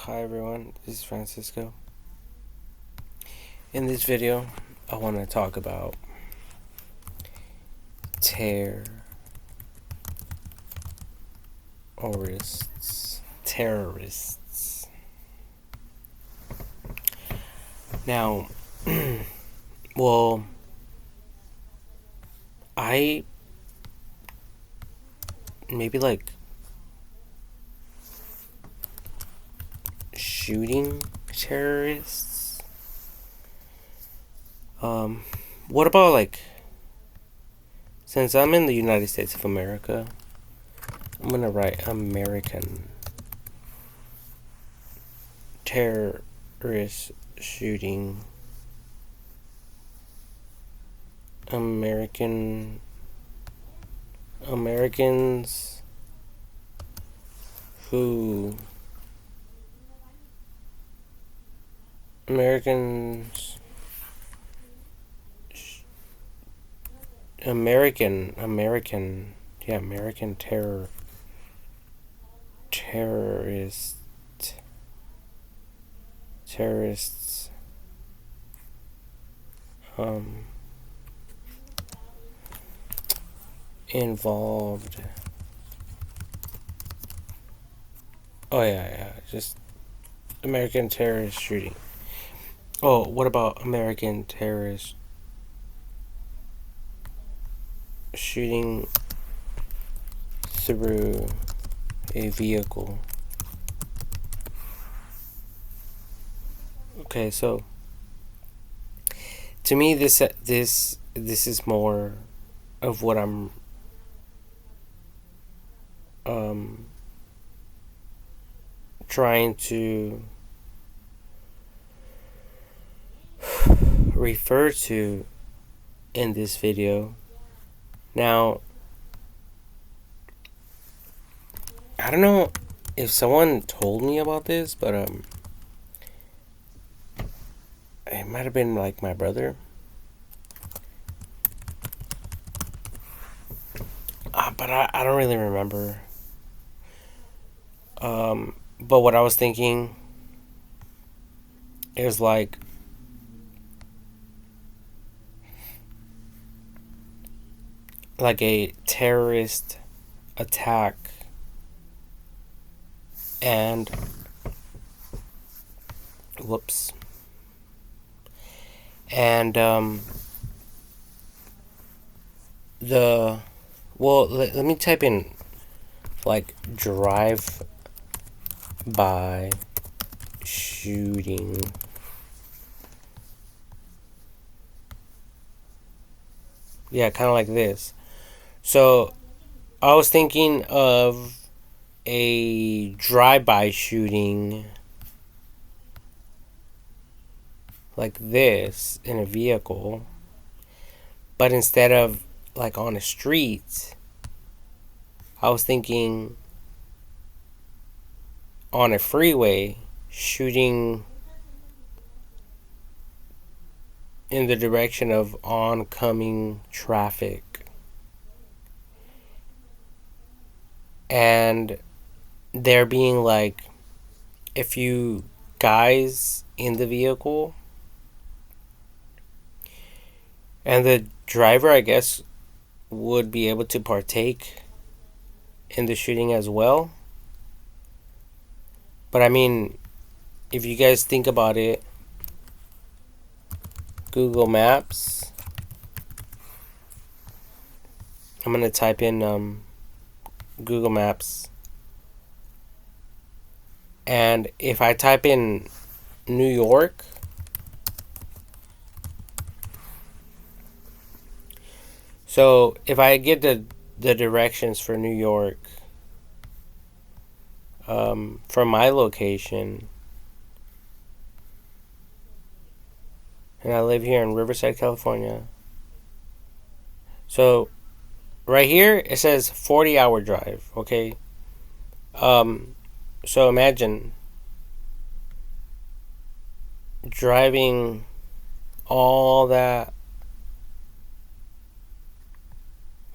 Hi everyone, this is Francisco. In this video, I want to talk about terrorists. Now, well, I maybe like shooting terrorists. What about like, since I'm in the United States of America, I'm gonna write American terrorist shooting. Americans who Americans American terrorists involved. Oh yeah, just American terrorist shooting. Oh, what about American terrorist shooting through a vehicle? Okay, so to me this is more of what I'm trying to refer to in this video. Now, I don't know if someone told me about this, but it might have been like my brother. But I don't really remember. But what I was thinking is like a terrorist attack, and let me type in like drive by shooting. Yeah, kind of like this. So I was thinking of a drive-by shooting like this in a vehicle, but instead of like on a street, I was thinking on a freeway, shooting in the direction of oncoming traffic. And there being like a few guys in the vehicle, and the driver, I guess, would be able to partake in the shooting as well. But I mean, if you guys think about it, Google Maps, I'm gonna type in Google Maps, and if I type in New York, so if I get the directions for New York from my location, and I live here in Riverside, California. So right here it says 40-hour drive, okay? So imagine driving all that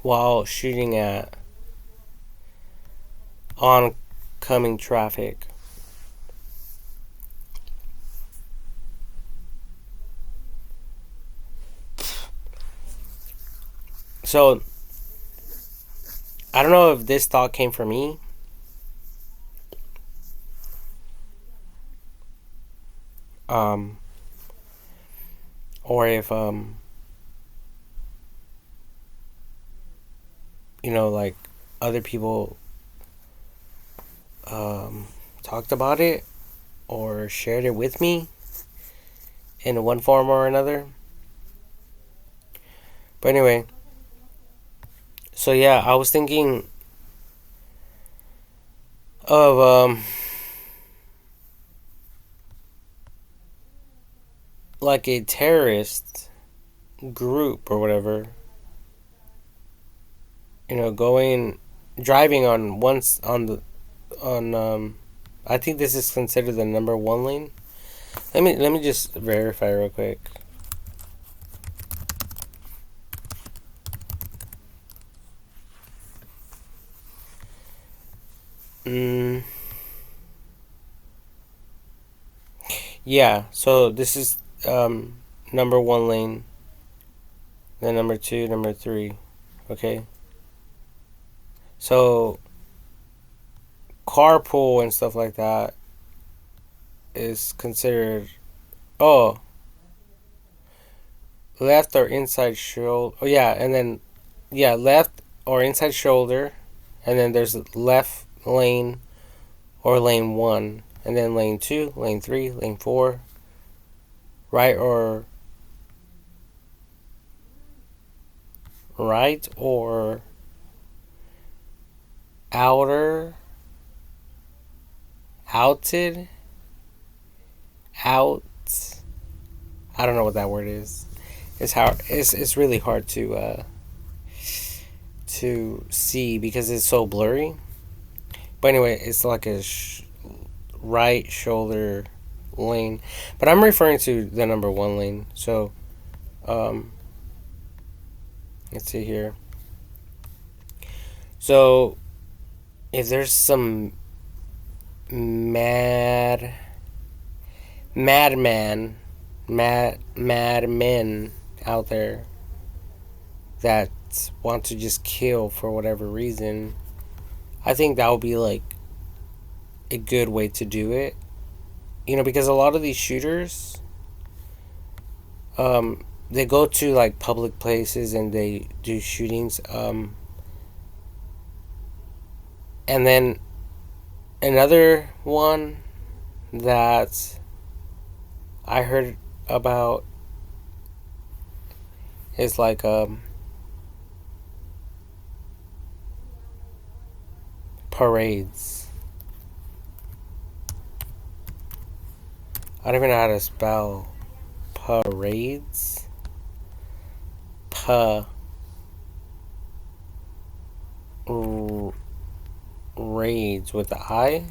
while shooting at oncoming traffic. So I don't know if this thought came from me, um, or if like other people talked about it or shared it with me in one form or another. But anyway, so yeah, I was thinking of like a terrorist group or whatever, going driving on once on I think this is considered the number one lane. Let me just verify real quick. Yeah, so this is number one lane, then number two, number three. Okay. So carpool and stuff like that is considered, oh, left or inside shoulder. Oh yeah, and then yeah, left or inside shoulder, and then there's left lane or lane 1, and then lane 2, lane 3, lane 4, right or outer, outed, out. I don't know what that word is. It's really hard to see because it's so blurry. But anyway, it's like a right shoulder lane, but I'm referring to the number one lane. So, let's see here. So, if there's some madmen out there that want to just kill for whatever reason, I think that would be like a good way to do it. Because a lot of these shooters, they go to like public places and they do shootings, and then another one that I heard about is like parades. I don't even know how to spell parades. Raids with the I.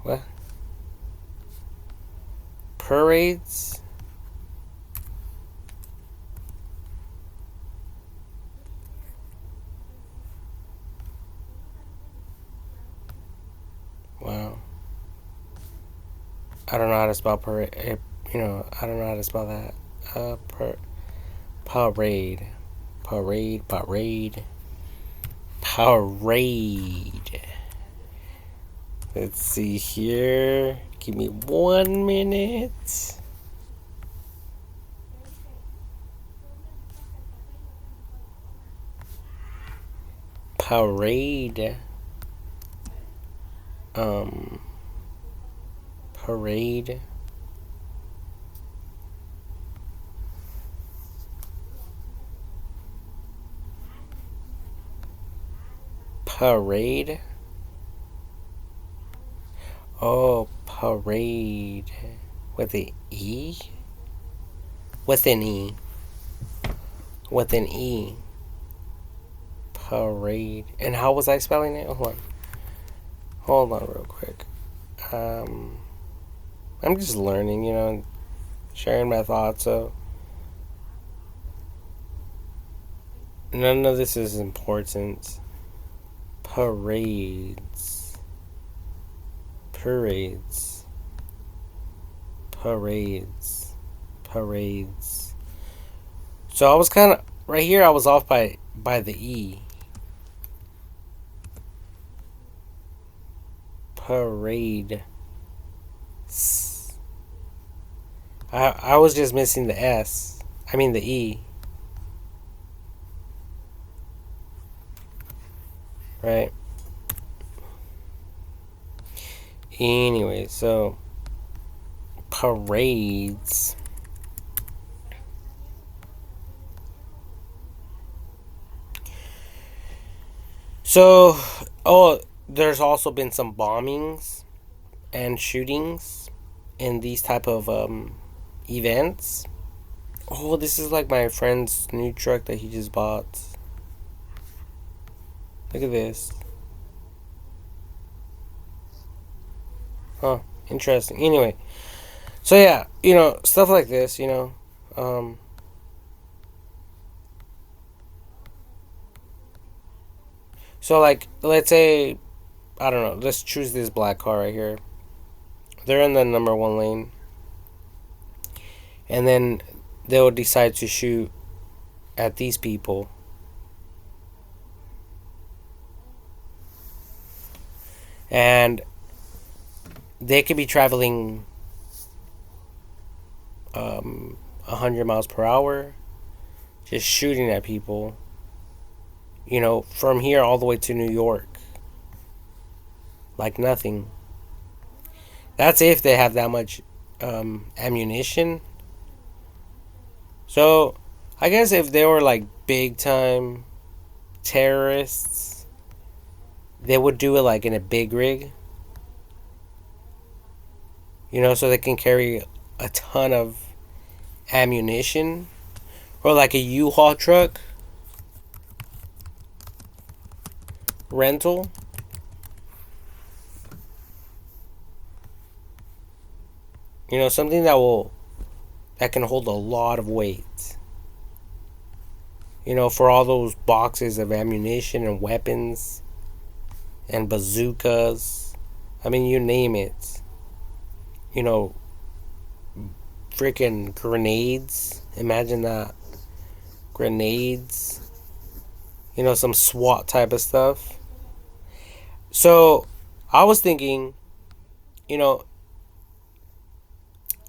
What? Parades? Wow. I don't know how to spell parade. I don't know how to spell that. Parade. Parade. Let's see here. Give me 1 minute. Parade. Parade. Parade. Oh, parade. With an E? With an E. With an E. Parade. And how was I spelling it? Hold on real quick. I'm just learning, sharing my thoughts, so none of this is important. Parades. Parades. So I was kind of right here. I was off by the E. Parade. I was just missing the S. I mean the E. Right? Anyway, so parades. So, oh, there's also been some bombings and shootings in these type of events. Oh, this is like my friend's new truck that he just bought. Look at this. Huh, interesting. Anyway, so yeah, stuff like this, so like, let's say, I don't know, let's choose this black car right here. They're in the number one lane. And then they'll decide to shoot at these people. And they could be traveling 100 miles per hour, just shooting at people, from here all the way to New York. Like nothing. That's if they have that much ammunition. So, I guess if they were like big time terrorists, they would do it like in a big rig. So they can carry a ton of ammunition. Or like a U-Haul truck rental. Something that can hold a lot of weight. For all those boxes of ammunition and weapons and bazookas. I mean, you name it. Freaking grenades. Imagine that. Grenades. Some SWAT type of stuff. So, I was thinking,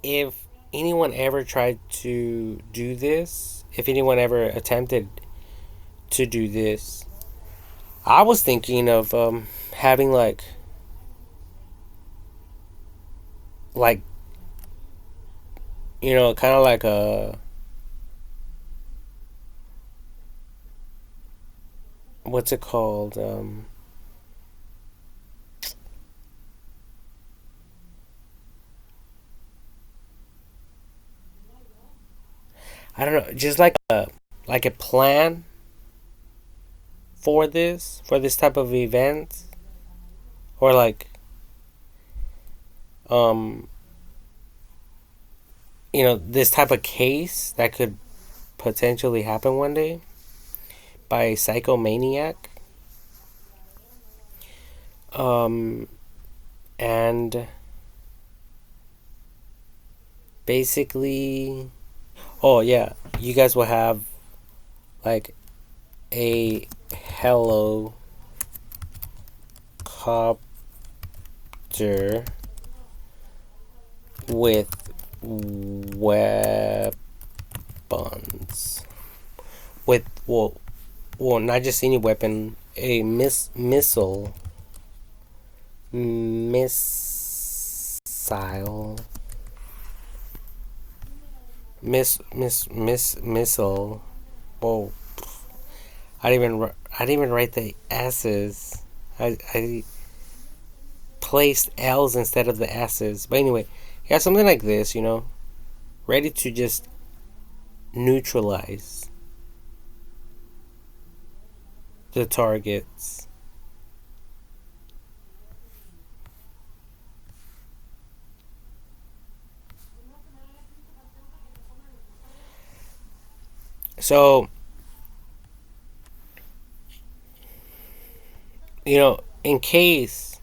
if anyone ever tried to do this, if anyone ever attempted to do this, I was thinking of having like kind of like a, what's it called? I don't know, just like a plan for this type of event, or like this type of case that could potentially happen one day by a psychomaniac. And basically, oh yeah, you guys will have like a helicopter with weapons. With not just any weapon, a missile, missile. Whoa, I didn't even write the S's. I placed L's instead of the S's. But anyway, yeah, something like this, ready to just neutralize the targets. So, in case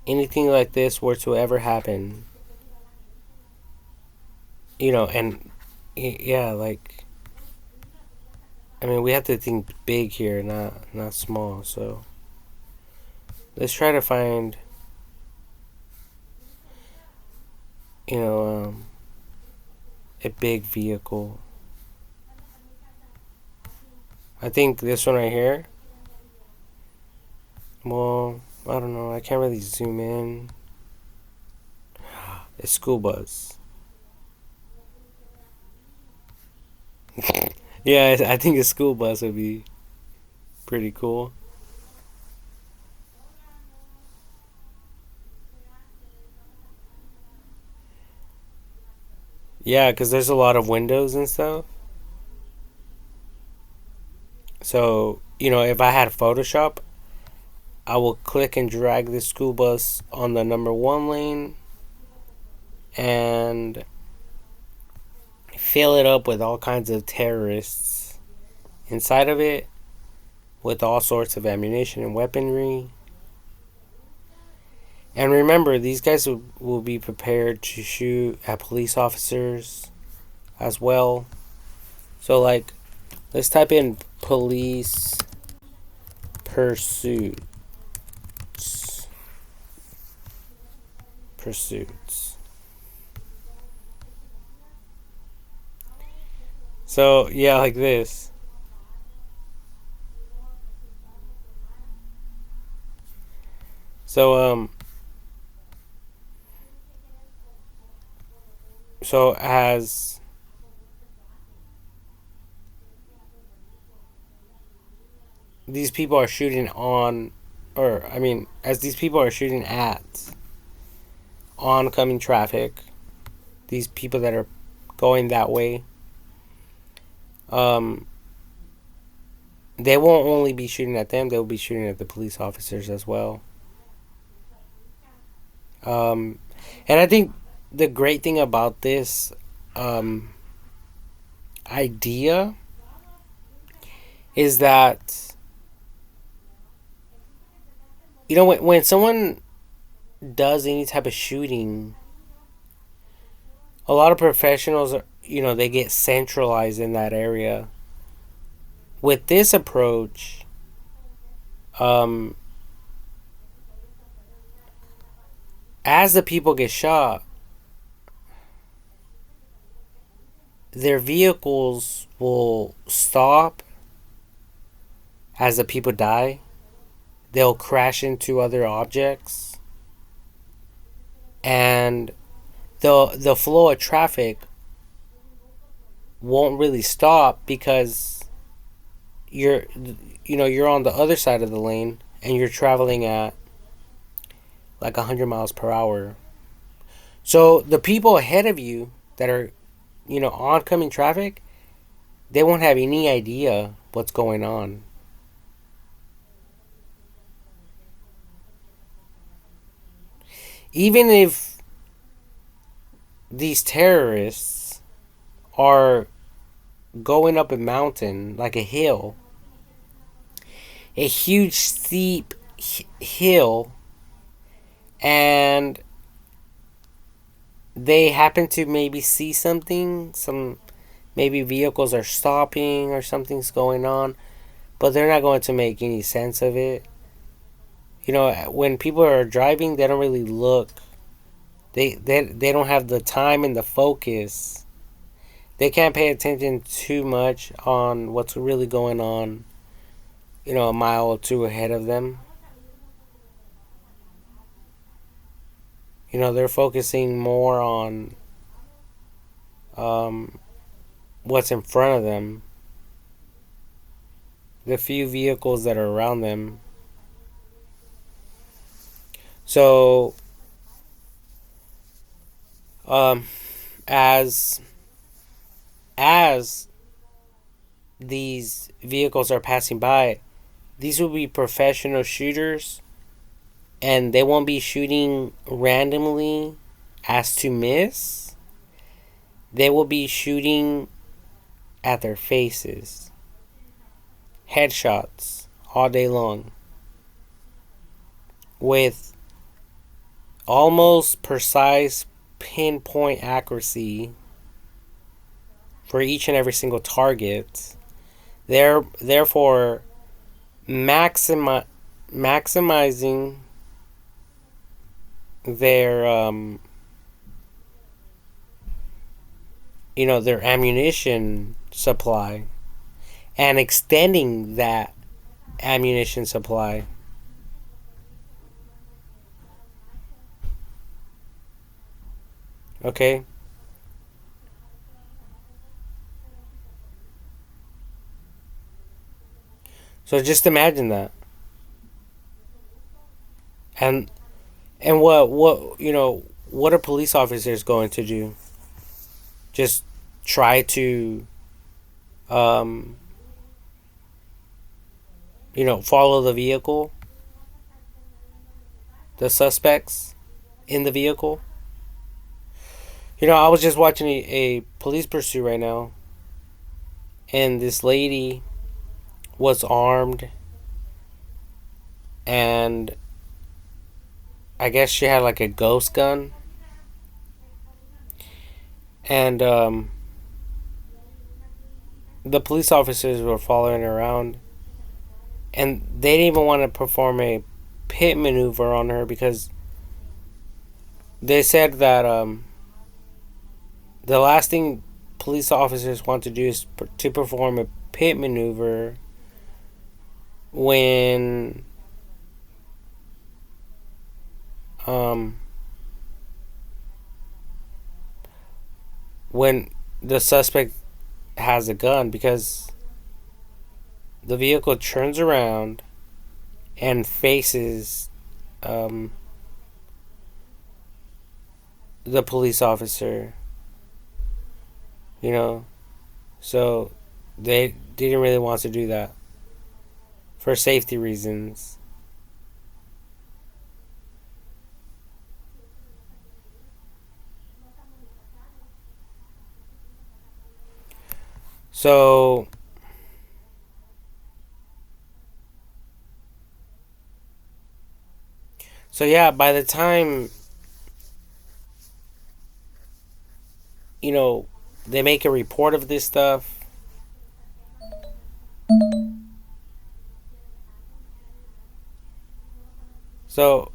anything like this were to ever happen, And yeah, like, I mean, we have to think big here, not small. So let's try to find, you know, a big vehicle. I think this one right here. Well, I don't know. I can't really zoom in. A school bus. Yeah, I think a school bus would be pretty cool. Yeah, because there's a lot of windows and stuff. So, if I had Photoshop, I will click and drag the school bus on the number one lane and fill it up with all kinds of terrorists inside of it with all sorts of ammunition and weaponry. And remember, these guys will be prepared to shoot at police officers as well. So, like, let's type in police pursuits. Pursuits. So, yeah, like this. So, as these people are shooting on, or I mean, as these people are shooting at oncoming traffic, these people that are going that way, um, they won't only be shooting at them; they'll be shooting at the police officers as well. And I think the great thing about this um, idea is that when someone does any type of shooting, a lot of professionals are, they get centralized in that area. With this approach, um, as the people get shot, their vehicles will stop as the people die. They'll crash into other objects, and the flow of traffic won't really stop because you're on the other side of the lane and you're traveling at like 100 miles per hour. So the people ahead of you that are oncoming traffic, they won't have any idea what's going on. Even if these terrorists are going up a mountain, like a hill, a huge steep hill, and they happen to maybe see something, maybe vehicles are stopping or something's going on, but they're not going to make any sense of it. When people are driving, they don't really look. They don't have the time and the focus. They can't pay attention too much on what's really going on, a mile or two ahead of them. They're focusing more on what's in front of them, the few vehicles that are around them. So, as these vehicles are passing by, these will be professional shooters, and they won't be shooting randomly as to miss. They will be shooting at their faces. Headshots all day long with almost precise pinpoint accuracy for each and every single target. Therefore maximizing their their ammunition supply and extending that ammunition supply. Okay? So just imagine that. And what are police officers going to do? Just try to um follow the vehicle, the suspects in the vehicle. I was just watching a police pursuit right now, and this lady was armed, and I guess she had like a ghost gun, and the police officers were following her around, and they didn't even want to perform a pit maneuver on her because they said that the last thing police officers want to do is to perform a pit maneuver when when the suspect has a gun, because the vehicle turns around and faces the police officer, so they didn't really want to do that for safety reasons. So yeah, by the time they make a report of this stuff, so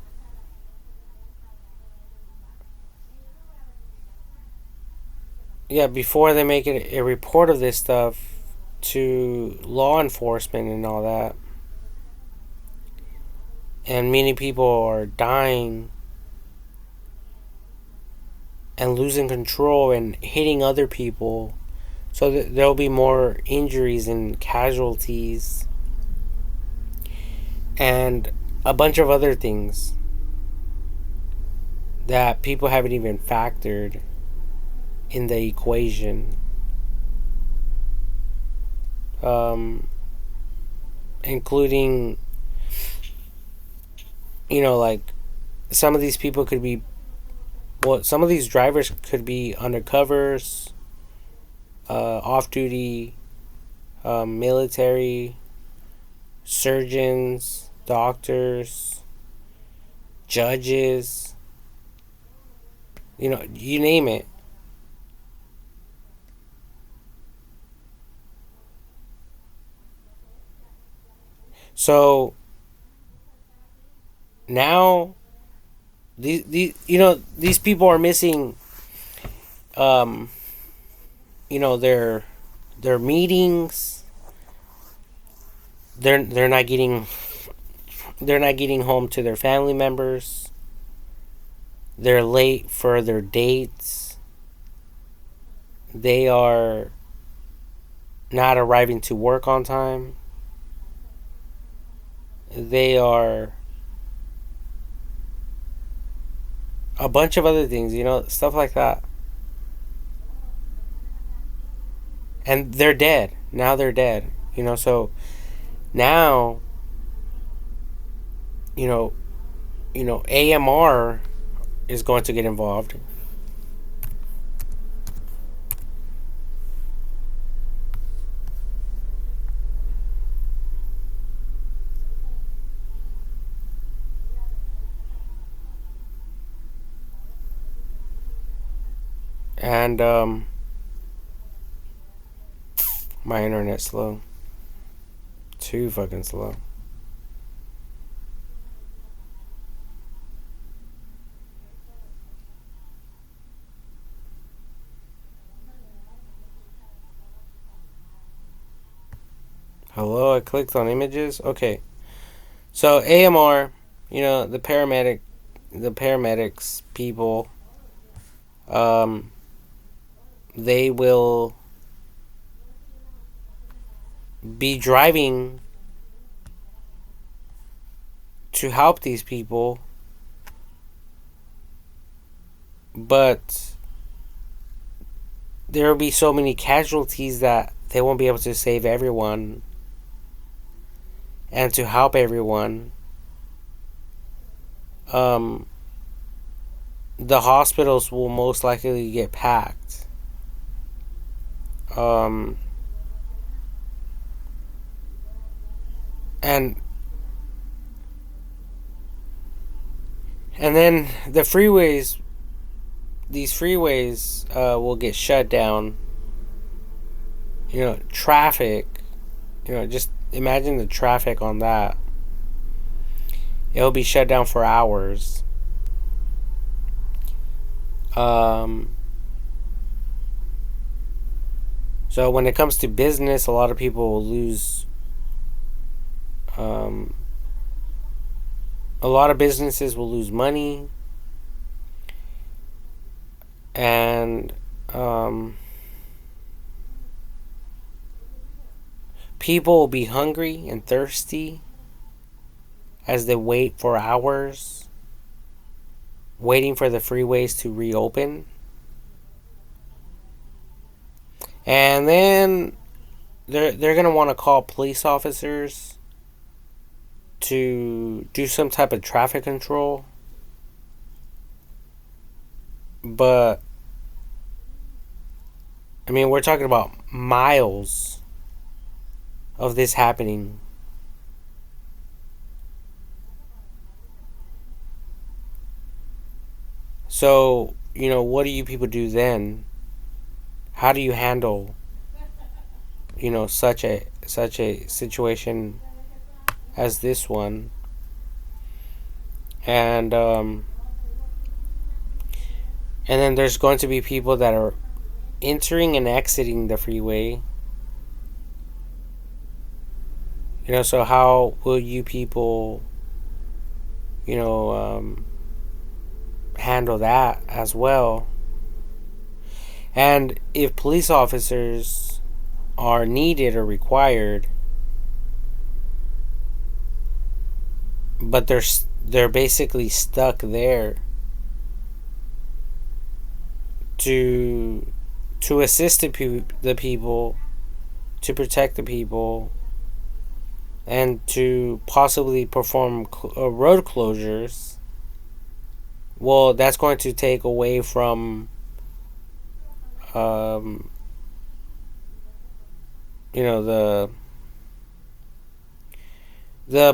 yeah, before they make it a report of this stuff to law enforcement and all that, and many people are dying and losing control and hitting other people, so there'll be more injuries and casualties and a bunch of other things that people haven't even factored in the equation, including like some of these people could be, some of these drivers could be undercovers, off duty, military, surgeons, doctors, judges, you name it. So now these people are missing their meetings. They're not getting home to their family members. They're late for their dates. They are not arriving to work on time. They are a bunch of other things, stuff like that. And they're dead. Now they're dead. So now, AMR is going to get involved. And My internet's slow. Too fucking slow. Hello, I clicked on images. Okay. So AMR, the paramedics people, um, they will be driving to help these people, but there will be so many casualties that they won't be able to save everyone and to help everyone. Um, the hospitals will most likely get packed. Um, and then these freeways will get shut down. Traffic. Just imagine the traffic on that. It'll be shut down for hours. So when it comes to business, a lot of people will lose. A lot of businesses will lose money, and people will be hungry and thirsty as they wait for hours, waiting for the freeways to reopen. And then they're gonna want to call police officers to do some type of traffic control. But I mean, we're talking about miles of this happening. So, what do you people do then? How do you handle, such a situation as this one? And then there's going to be people that are entering and exiting the freeway. So how will you people, handle that as well? And if police officers are needed or required, but they're basically stuck there to assist the people, to protect the people, and to possibly perform road closures, well, that's going to take away from the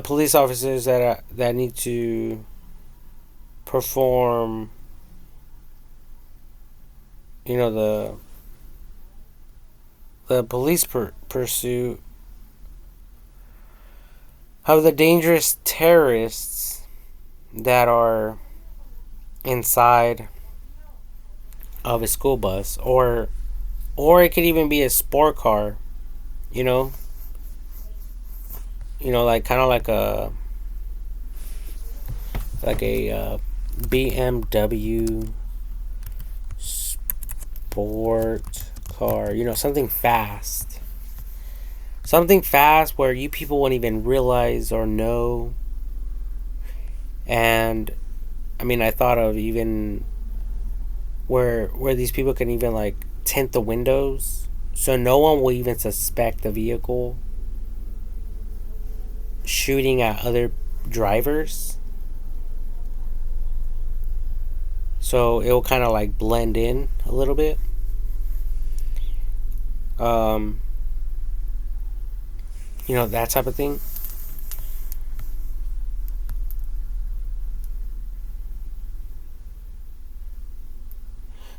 police officers that need to perform the police pursuit of the dangerous terrorists that are inside of a school bus, or it could even be a sport car, like kind of like a BMW sport car, something fast. Something fast where you people won't even realize or know. And I mean, I thought of even where these people can even like tint the windows so no one will even suspect the vehicle shooting at other drivers. So it will kind of like blend in a little bit. That type of thing.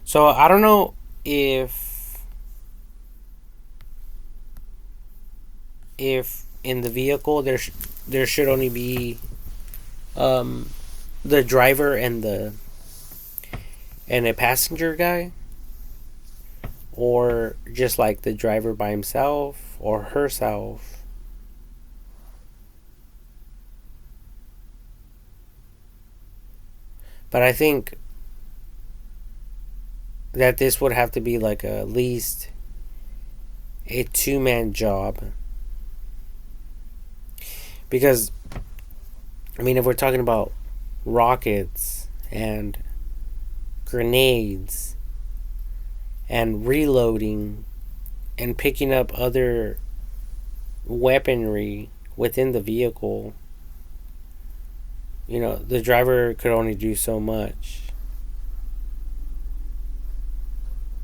So I don't know if if in the vehicle there should only be the driver and a passenger guy, or just like the driver by himself or herself. But I think that this would have to be like at least a two-man job. Because, I mean, if we're talking about rockets and grenades and reloading and picking up other weaponry within the vehicle, the driver could only do so much.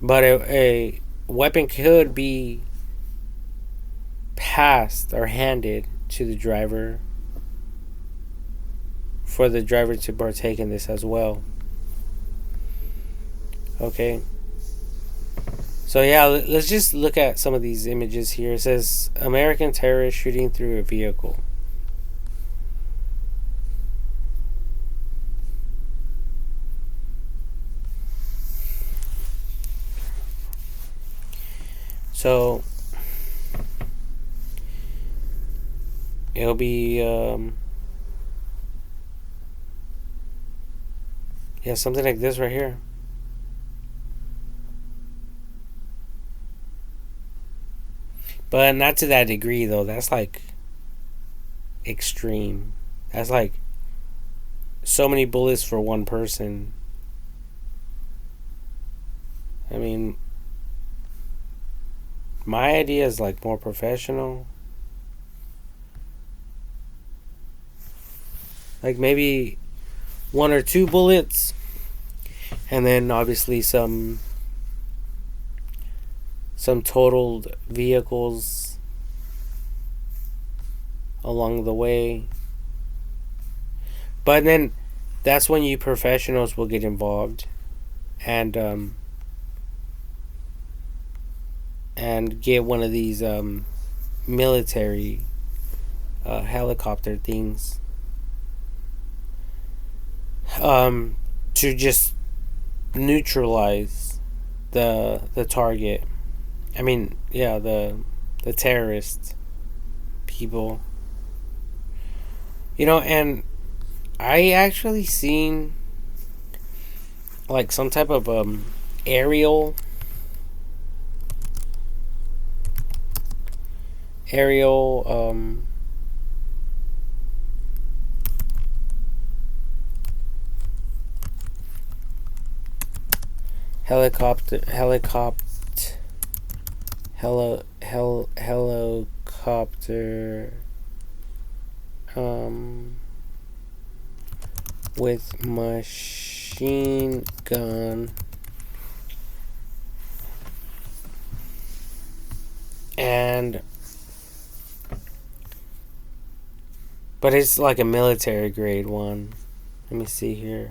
But a weapon could be passed or handed to the driver for the driver to partake in this as well. Okay. So yeah, let's just look at some of these images here. It says American terrorist shooting through a vehicle. So it'll be something like this right here. But not to that degree though. That's like extreme. That's like so many bullets for one person. I mean, my idea is like more professional. Like maybe one or two bullets, and then obviously some totaled vehicles along the way. But then that's when you professionals will get involved and get one of these military helicopter things to just neutralize the target. I mean, yeah, the terrorist people. And I actually seen like some type of aerial helicopter with machine gun but it's like a military grade one. Let me see here.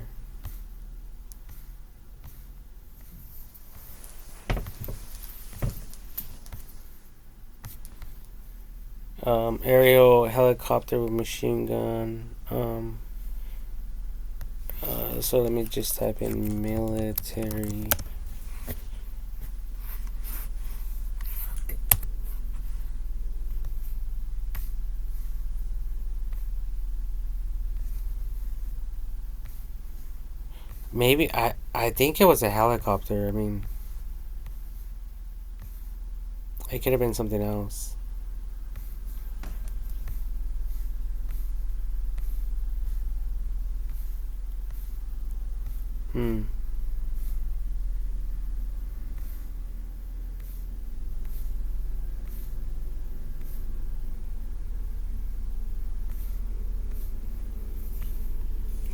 Aerial helicopter with machine gun. So let me just type in military. Maybe I think it was a helicopter. I mean, it could have been something else.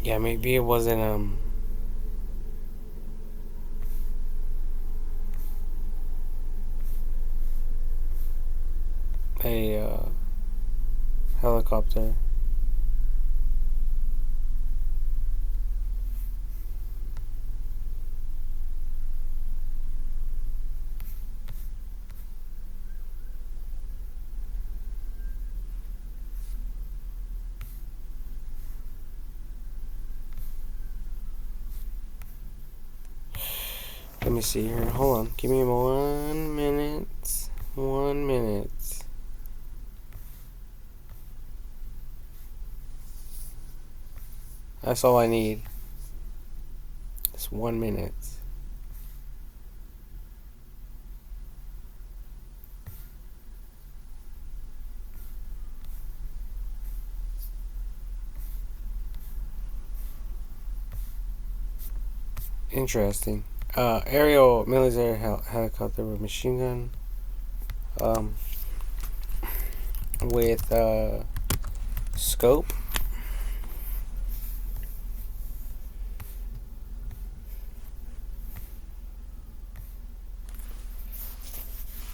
Yeah, maybe it wasn't a helicopter. me see here. Hold on. Give me 1 minute. 1 minute. That's all I need. It's 1 minute. Interesting. Aerial military helicopter with machine gun. With scope.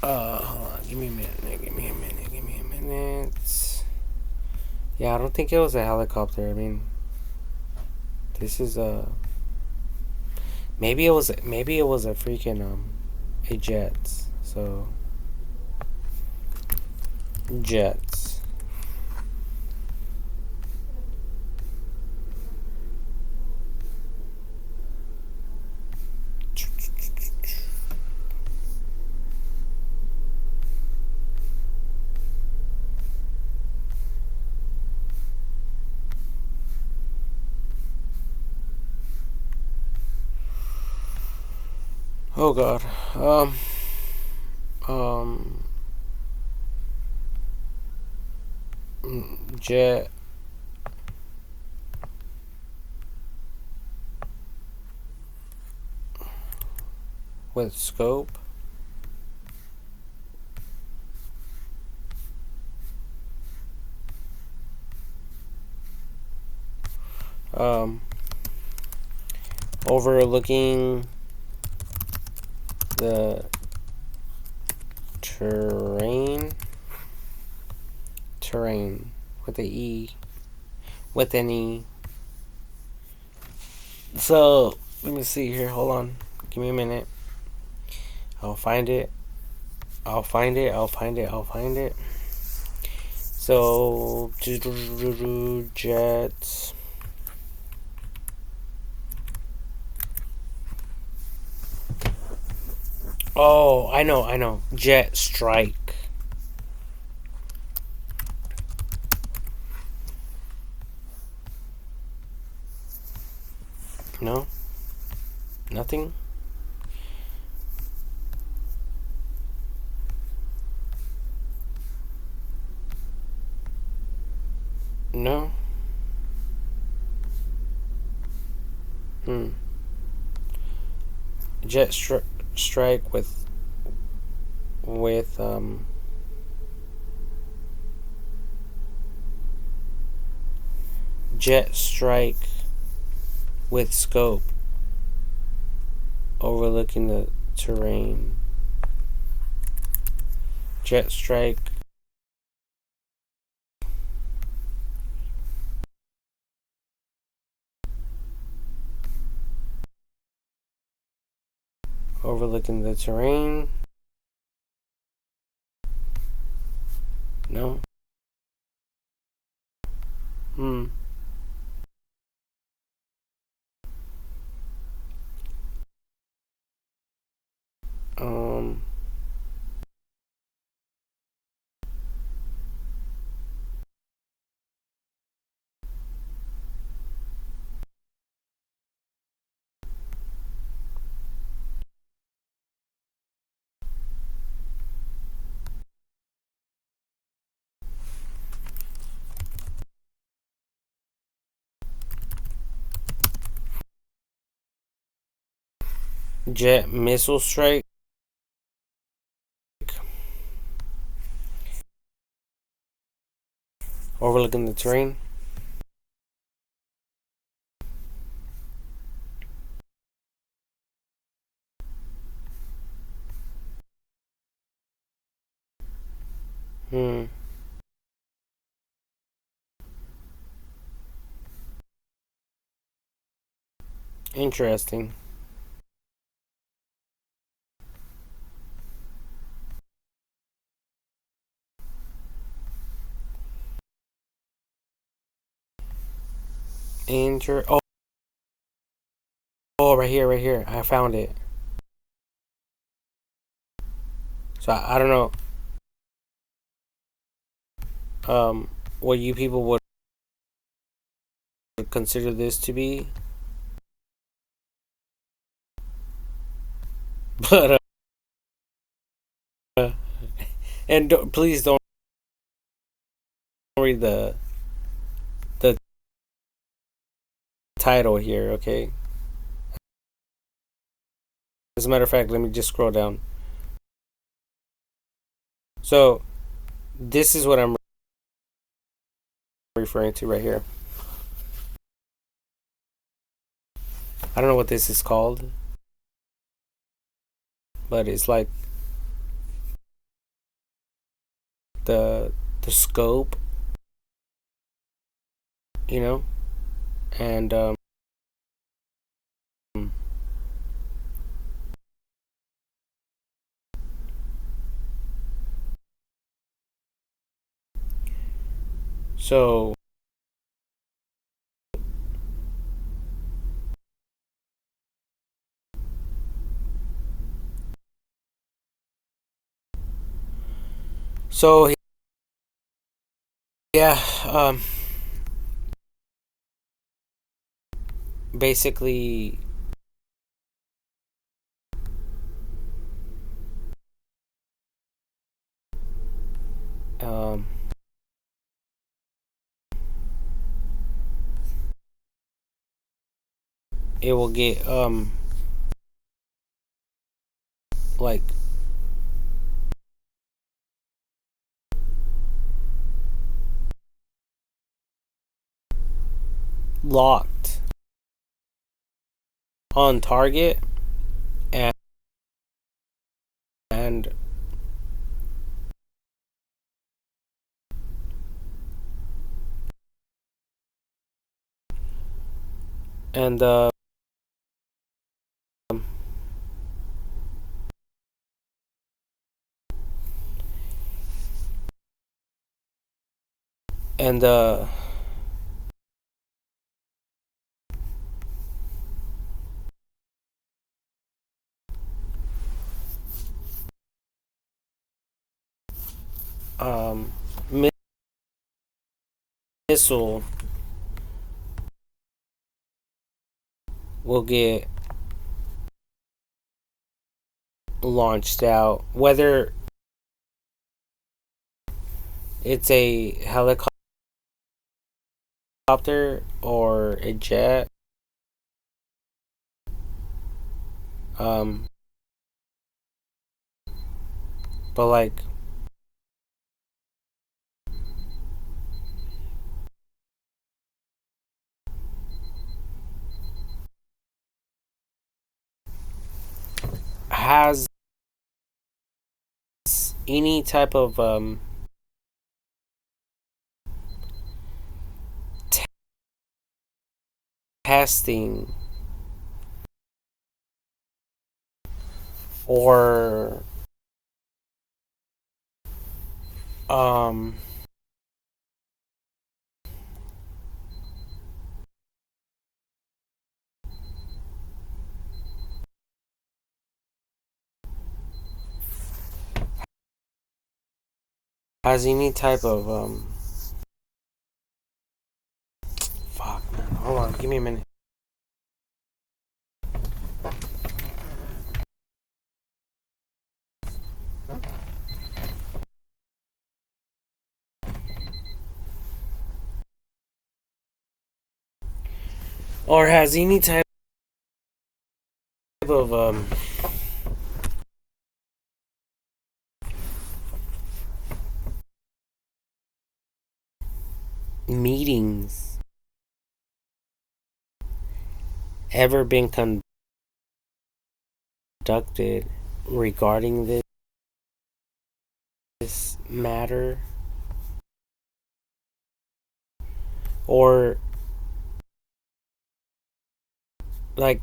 Hold on. Give me a minute. Give me a minute. Give me a minute. Yeah, I don't think it was a helicopter. I mean, this is a. Maybe it was a freaking a jet. So jets. Oh God. Jet. With scope. Overlooking the terrain with the E, with an E. So let me see here. Hold on. Give me a minute. I'll find it. I'll find it. So jets. Oh, I know. Jet strike. No? Nothing? No? Jet strike with jet strike with scope overlooking the terrain. Jet strike overlooking the terrain. No. Um. Jet missile strike overlooking the terrain. Interesting. Oh, right here. I found it. So I don't know what you people would consider this to be, but and please don't read the title here, okay? As a matter of fact, let me just scroll down. So this is what I'm referring to right here. I don't know what this is called, but it's like the scope, you know, and so so yeah, basically um it will get like locked on target, and and and and um missile will get launched out, whether it's a helicopter or a jet. Um, but like has any type of testing or um has any type of fuck man, hold on, give me a minute. Or has any type of meetings ever been conducted regarding this matter, or like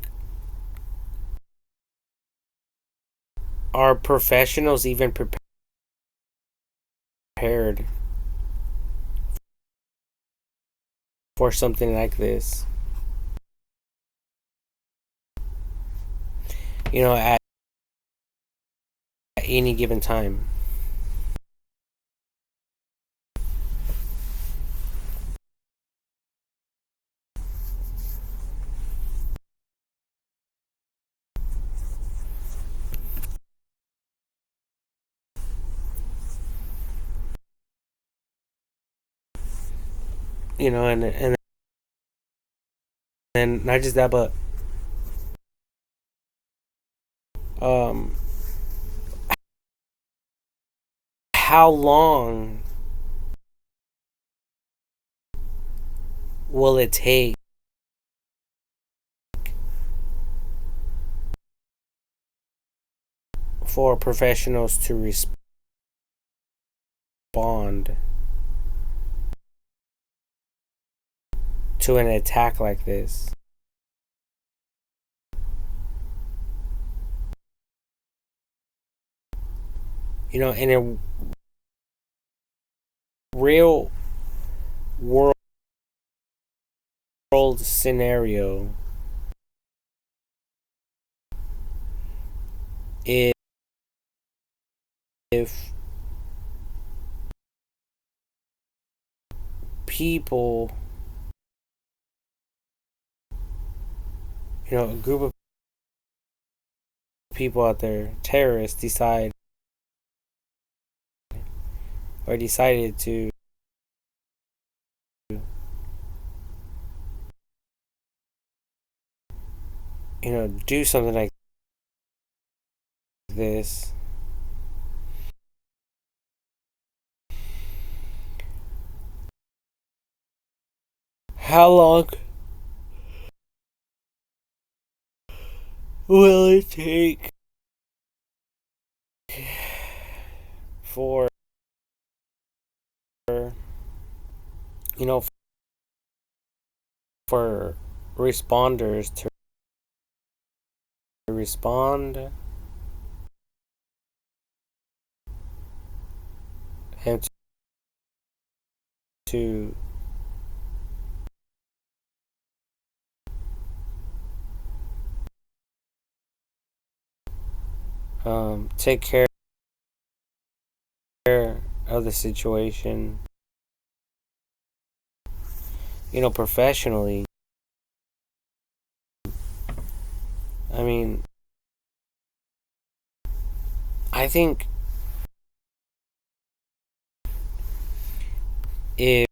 are professionals even prepared for something like this? You know, at any given time. You know, and then not just that, but um, how long will it take for professionals to respond to an attack like this? You know, in a real world scenario, if people, you know, a group of people out there, terrorists, decided to, you know, do something like this, how long will it take for, you know, for responders to respond and to take care of the situation, you know, professionally? I mean, I think if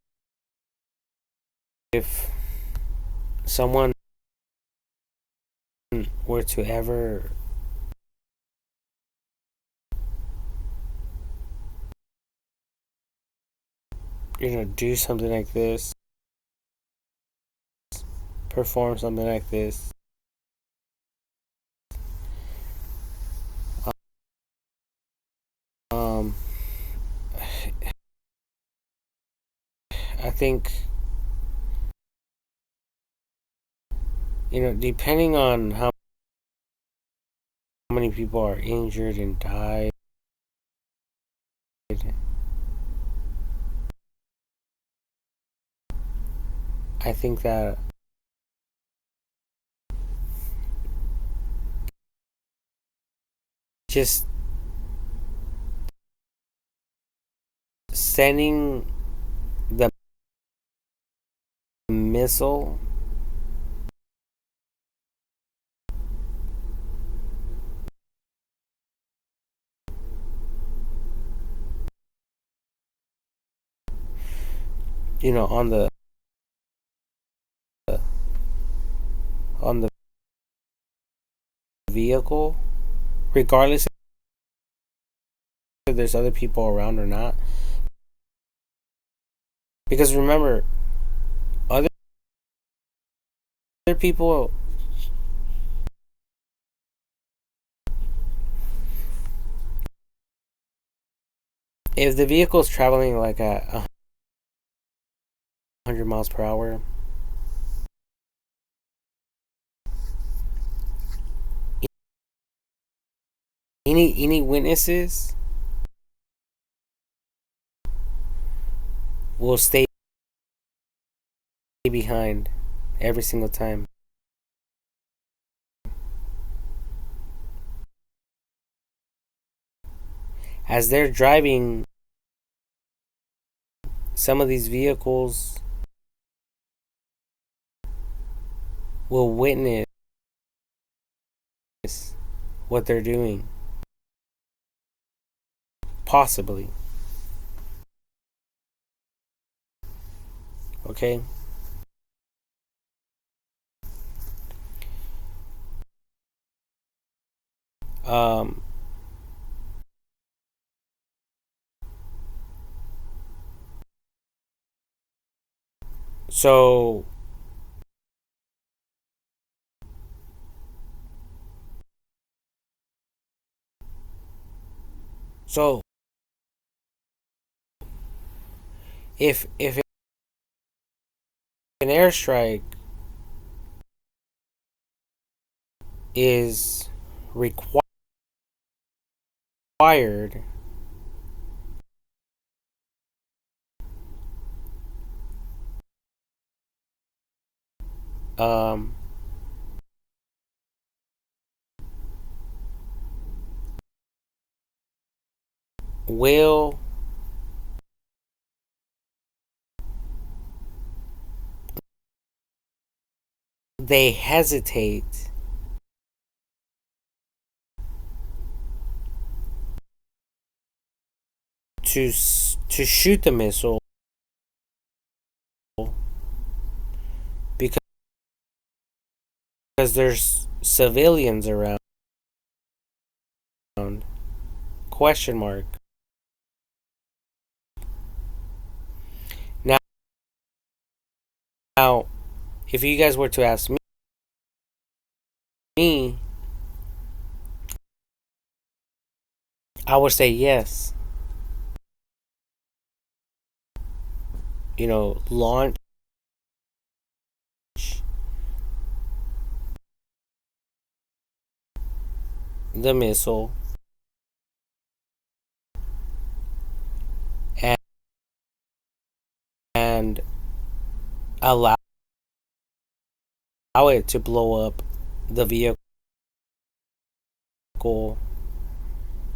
someone were to ever, you know, do something like this, perform something like this, um, I think, you know, depending on how many people are injured and died, I think that just sending the missile, you know, on the vehicle, regardless if there's other people around or not. Because remember, other people, if the vehicle is traveling like at 100 miles per hour, any witnesses will stay behind every single time. as they're driving, some of these vehicles will witness what they're doing. Possibly. Okay? Um, so so if an airstrike is required, um, will they hesitate to shoot the missile because there's civilians around? Question mark. Now, if you guys were to ask me, I would say yes. Launch the missile and allow it to blow up the vehicle,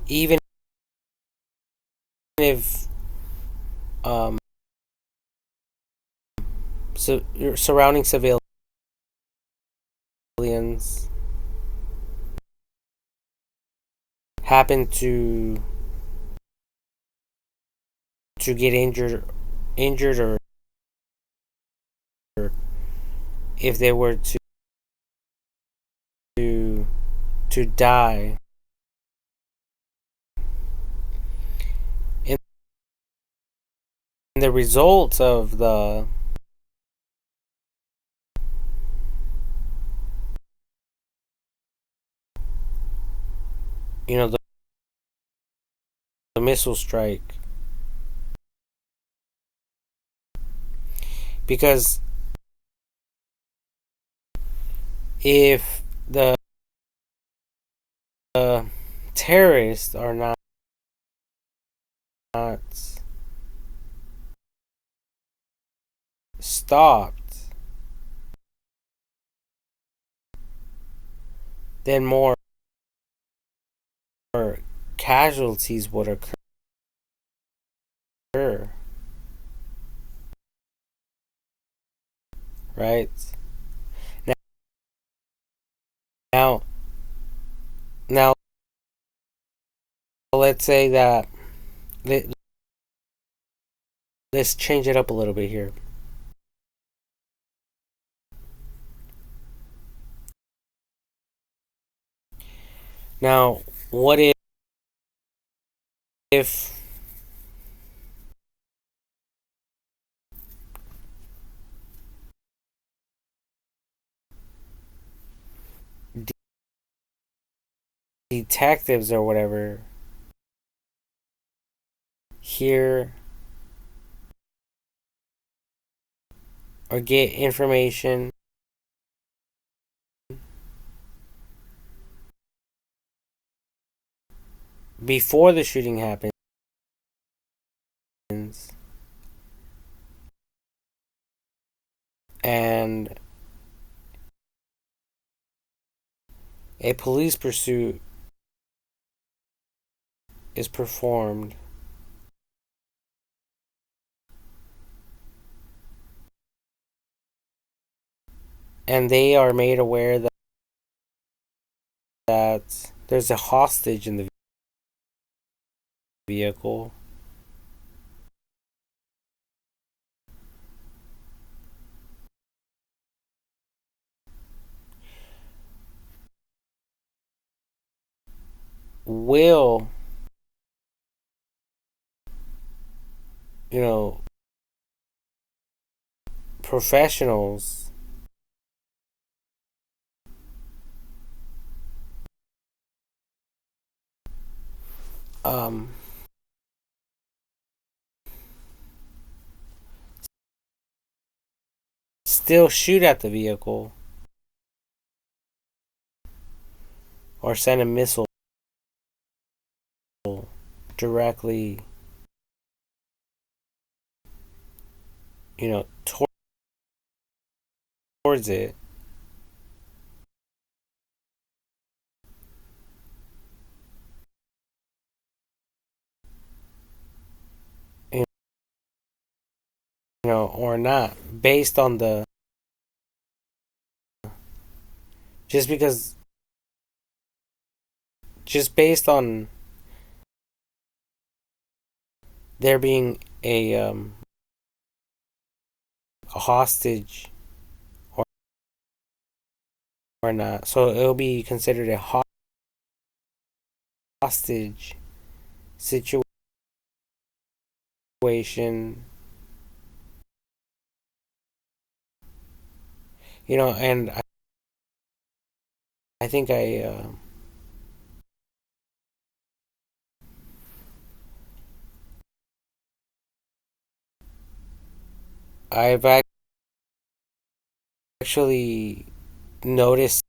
even if surrounding civilians happen to get injured, or if they were to die. And the results of the missile strike, because if the terrorists are not stopped, then more casualties would occur, right? Now, now, let's say that let's change it up a little bit here. Now, what if detectives or whatever hear or get information before the shooting happens, and a police pursuit is performed, and they are made aware that there's a hostage in the vehicle, will, you know, professionals um, still shoot at the vehicle or send a missile directly, towards it. Or not, based on the just because just based on there being a hostage or not, so it'll be considered a hostage situation, and I think I've actually noticed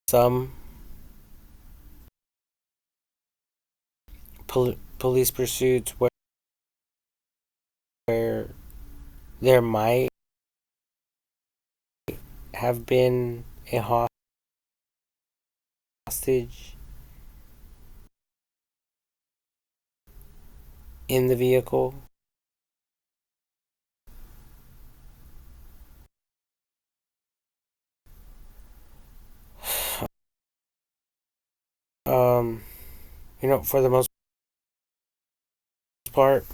some police pursuits where there might have been a hostage in the vehicle. Um, for the most part,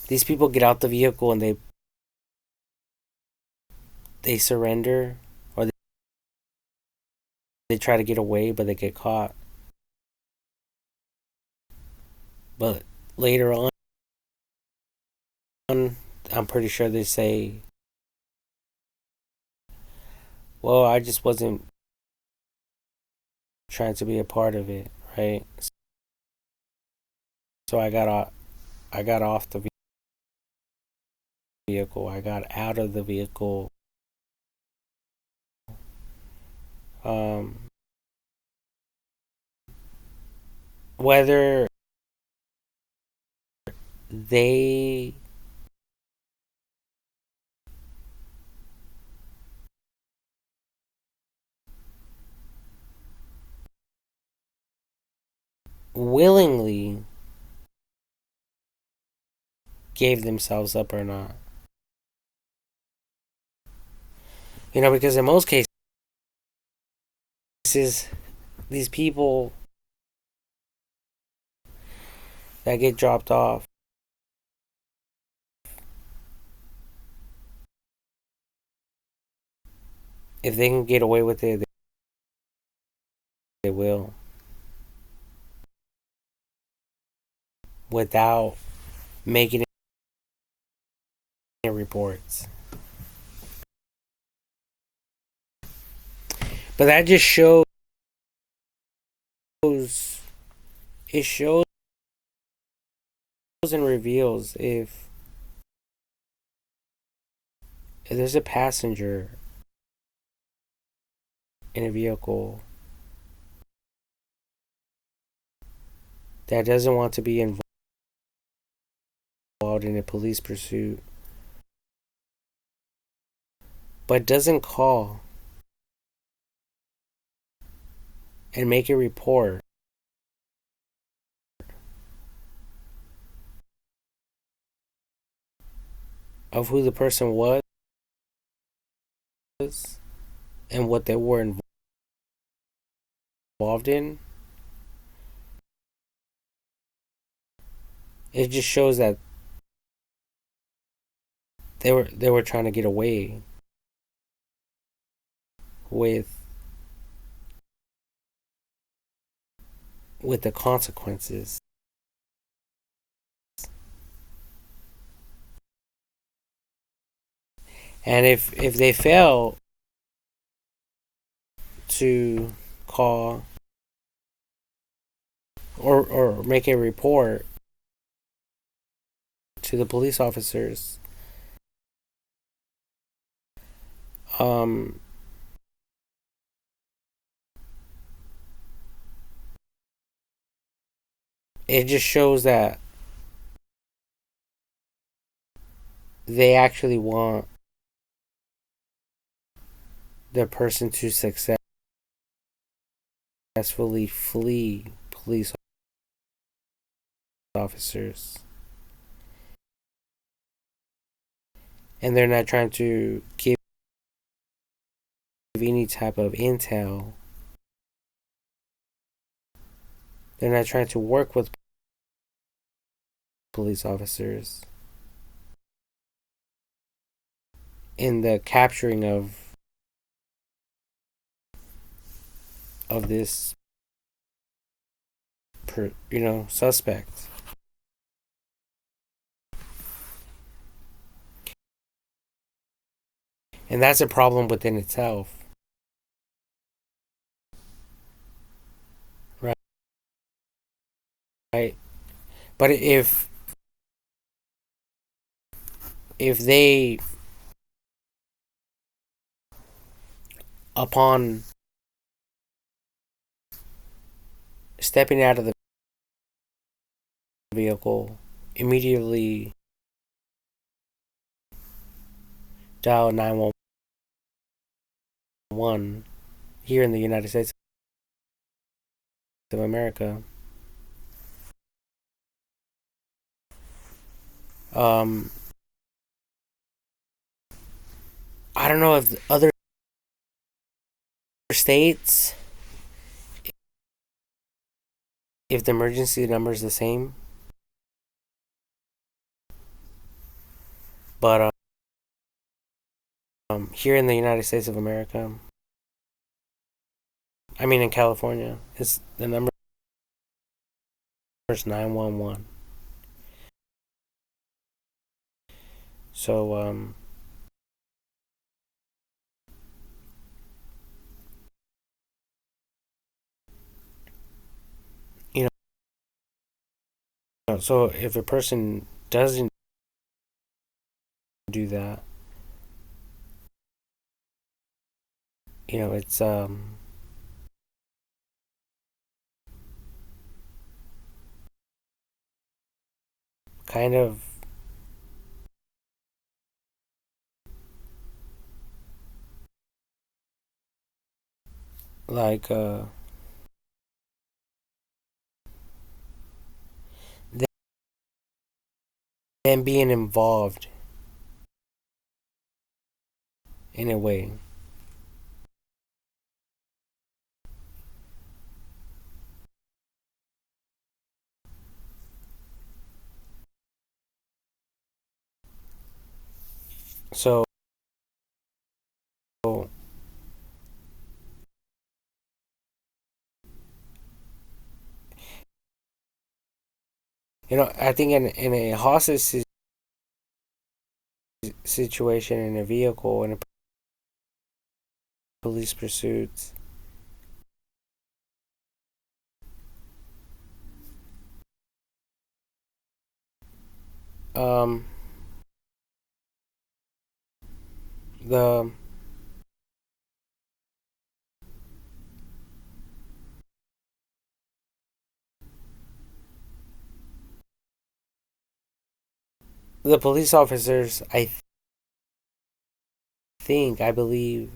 these people get out the vehicle and they surrender, or they try to get away, but they get caught. But later on, I'm pretty sure they say, "Well, I just wasn't trying to be a part of it, right? So I got off the vehicle. I got out of the vehicle. Um, whether they willingly gave themselves up or not. Because in most cases, these people that get dropped off, if they can get away with it, they will, without making any reports. But that just it shows and reveals if there's a passenger in a vehicle that doesn't want to be involved in a police pursuit, but doesn't call and make a report of who the person was and what they were involved in, it just shows that they were trying to get away with with the consequences. And if they fail to call or make a report to the police officers, um, it just shows that they actually want the person to successfully flee police officers. And they're not trying to give any type of intel. They're not trying to work with police officers in the capturing of this suspect. And that's a problem within itself, right? But if they, upon stepping out of the vehicle, immediately dial 911 here in the United States of America, um, I don't know if other states, if the emergency number is the same, but here in the United States of America, I mean in California, it's the number is 911. So you know, so if a person doesn't do that, it's kind of like them being involved in a way. So I think in a hostage situation, in a vehicle, in a police pursuit, um, the the police officers, I believe,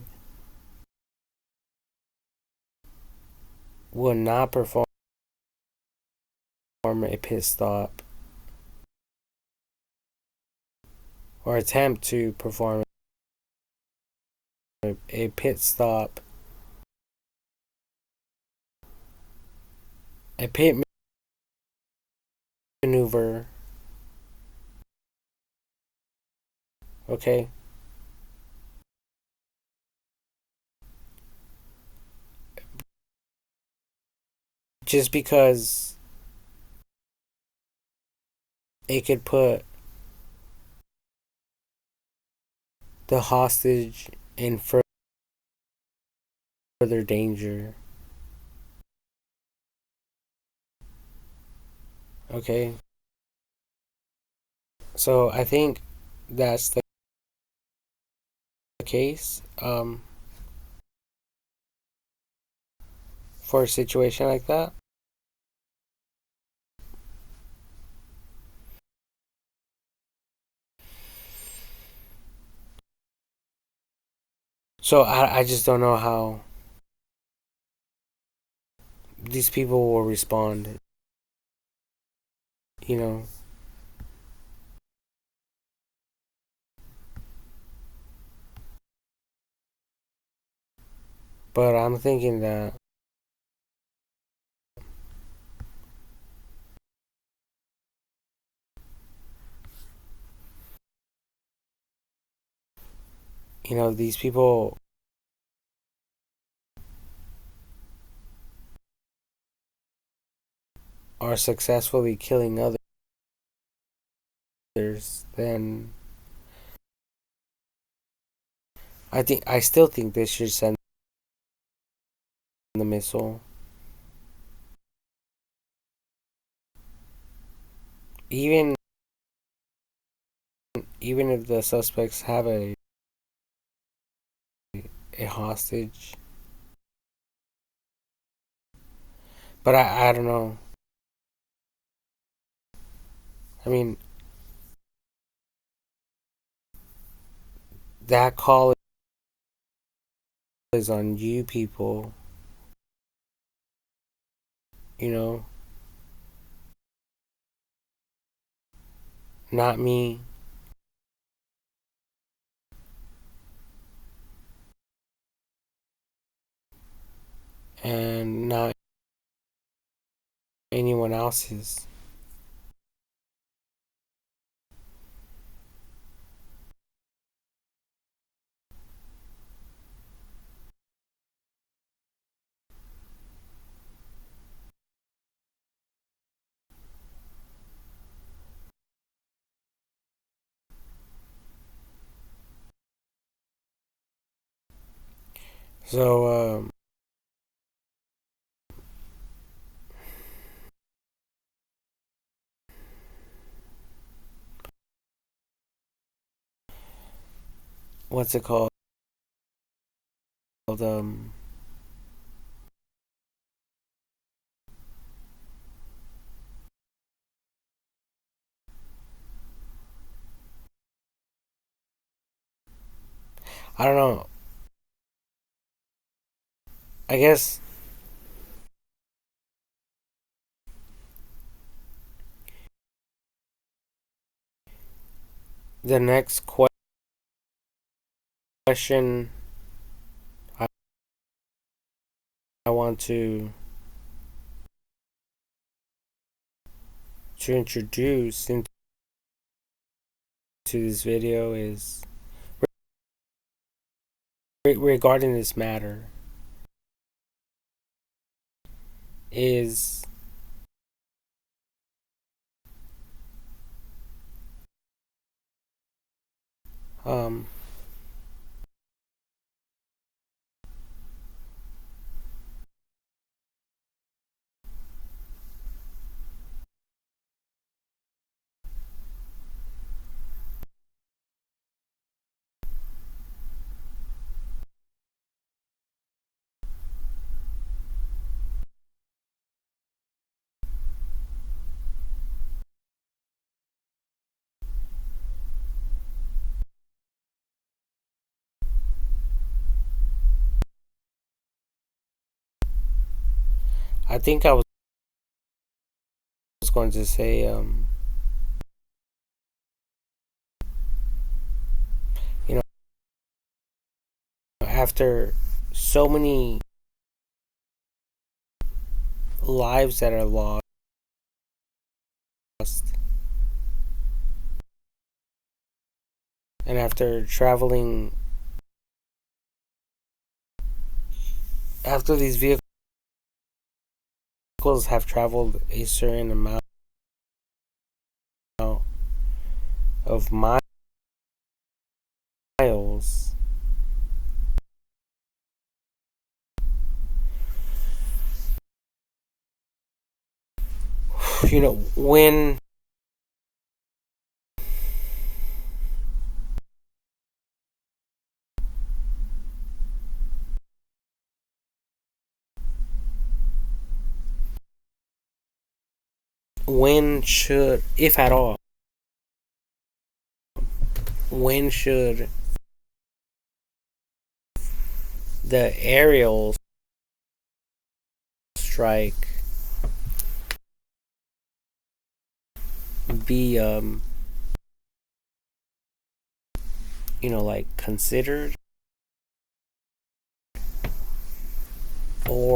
will not perform a pit stop or attempt to perform a pit stop, a pit maneuver, okay? Just because it could put the hostage in further danger, okay? So I think that's the case for a situation like that. So I just don't know how these people will respond, you know. But I'm thinking that these people are successfully killing others, then I still think they should send the missile, even if the suspects have a hostage. But I don't know. I mean, that call is on you people, you know, not me. And not anyone else's. So, what's it called? Um, I don't know. I guess the next question I want to introduce into this video is regarding this matter is um I think I was going to say, you know, after so many lives that are lost, and after traveling, after these vehicles have traveled a certain amount of miles, you know, when should, if at all, when should the aerial strike be, like considered, or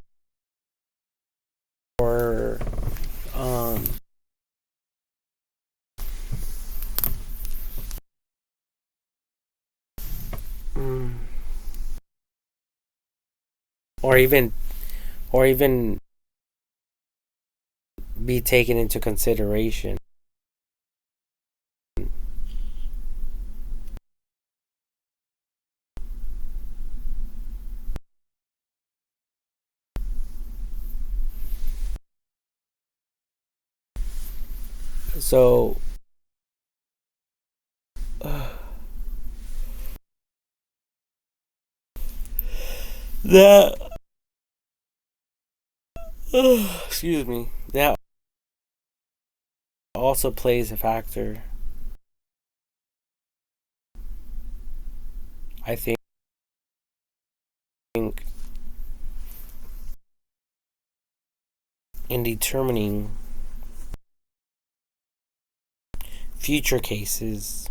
um, mm, or even or even be taken into consideration. So that excuse me, that also plays a factor, I think, in determining future cases.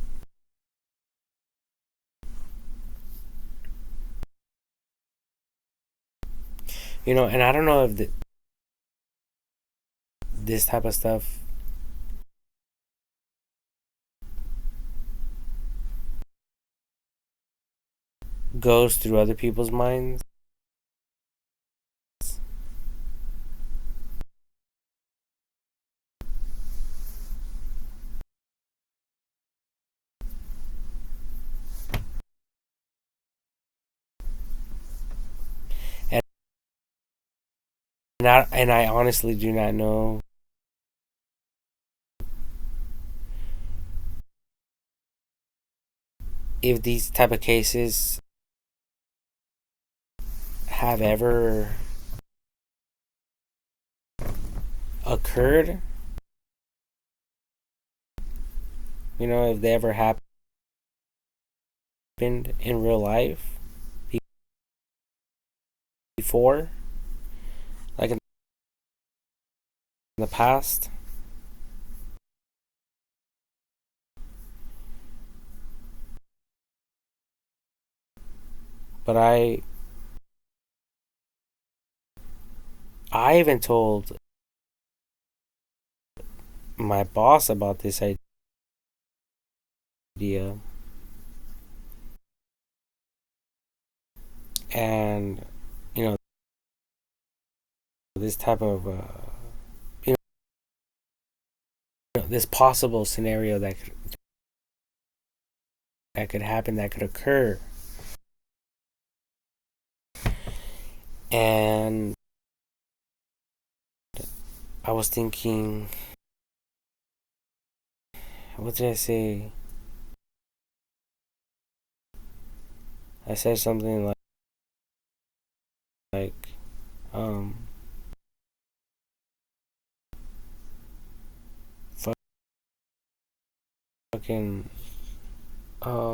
And I don't know if this type of stuff goes through other people's minds. And I honestly do not know if these type of cases have ever occurred. If they ever happened in real life before, like in the past. But I even told my boss about this idea, and this type of you this possible scenario that could happen, that could occur. And I was thinking, what did I say? I said something like um fucking um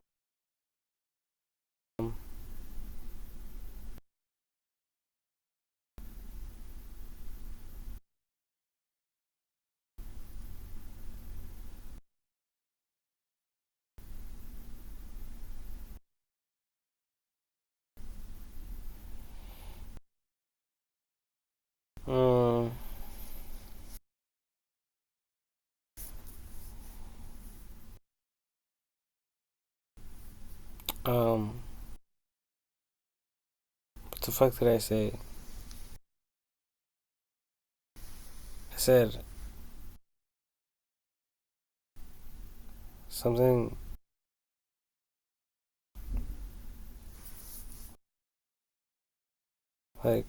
Um, what the fuck did I say? I said something like,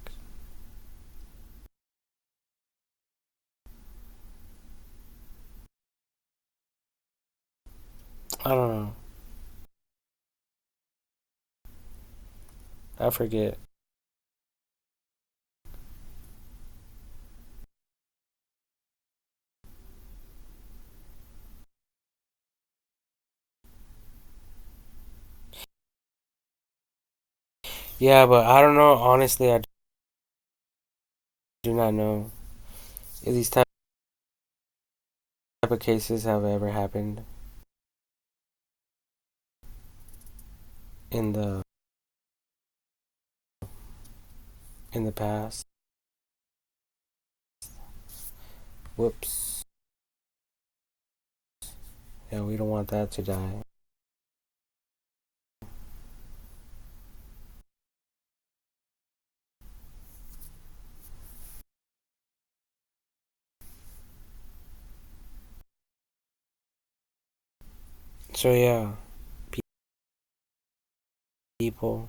I don't know. I forget. Yeah, but I don't know. Honestly, I do not know if these type of cases have ever happened in the past. Whoops. Yeah, we don't want that to die. So yeah, people.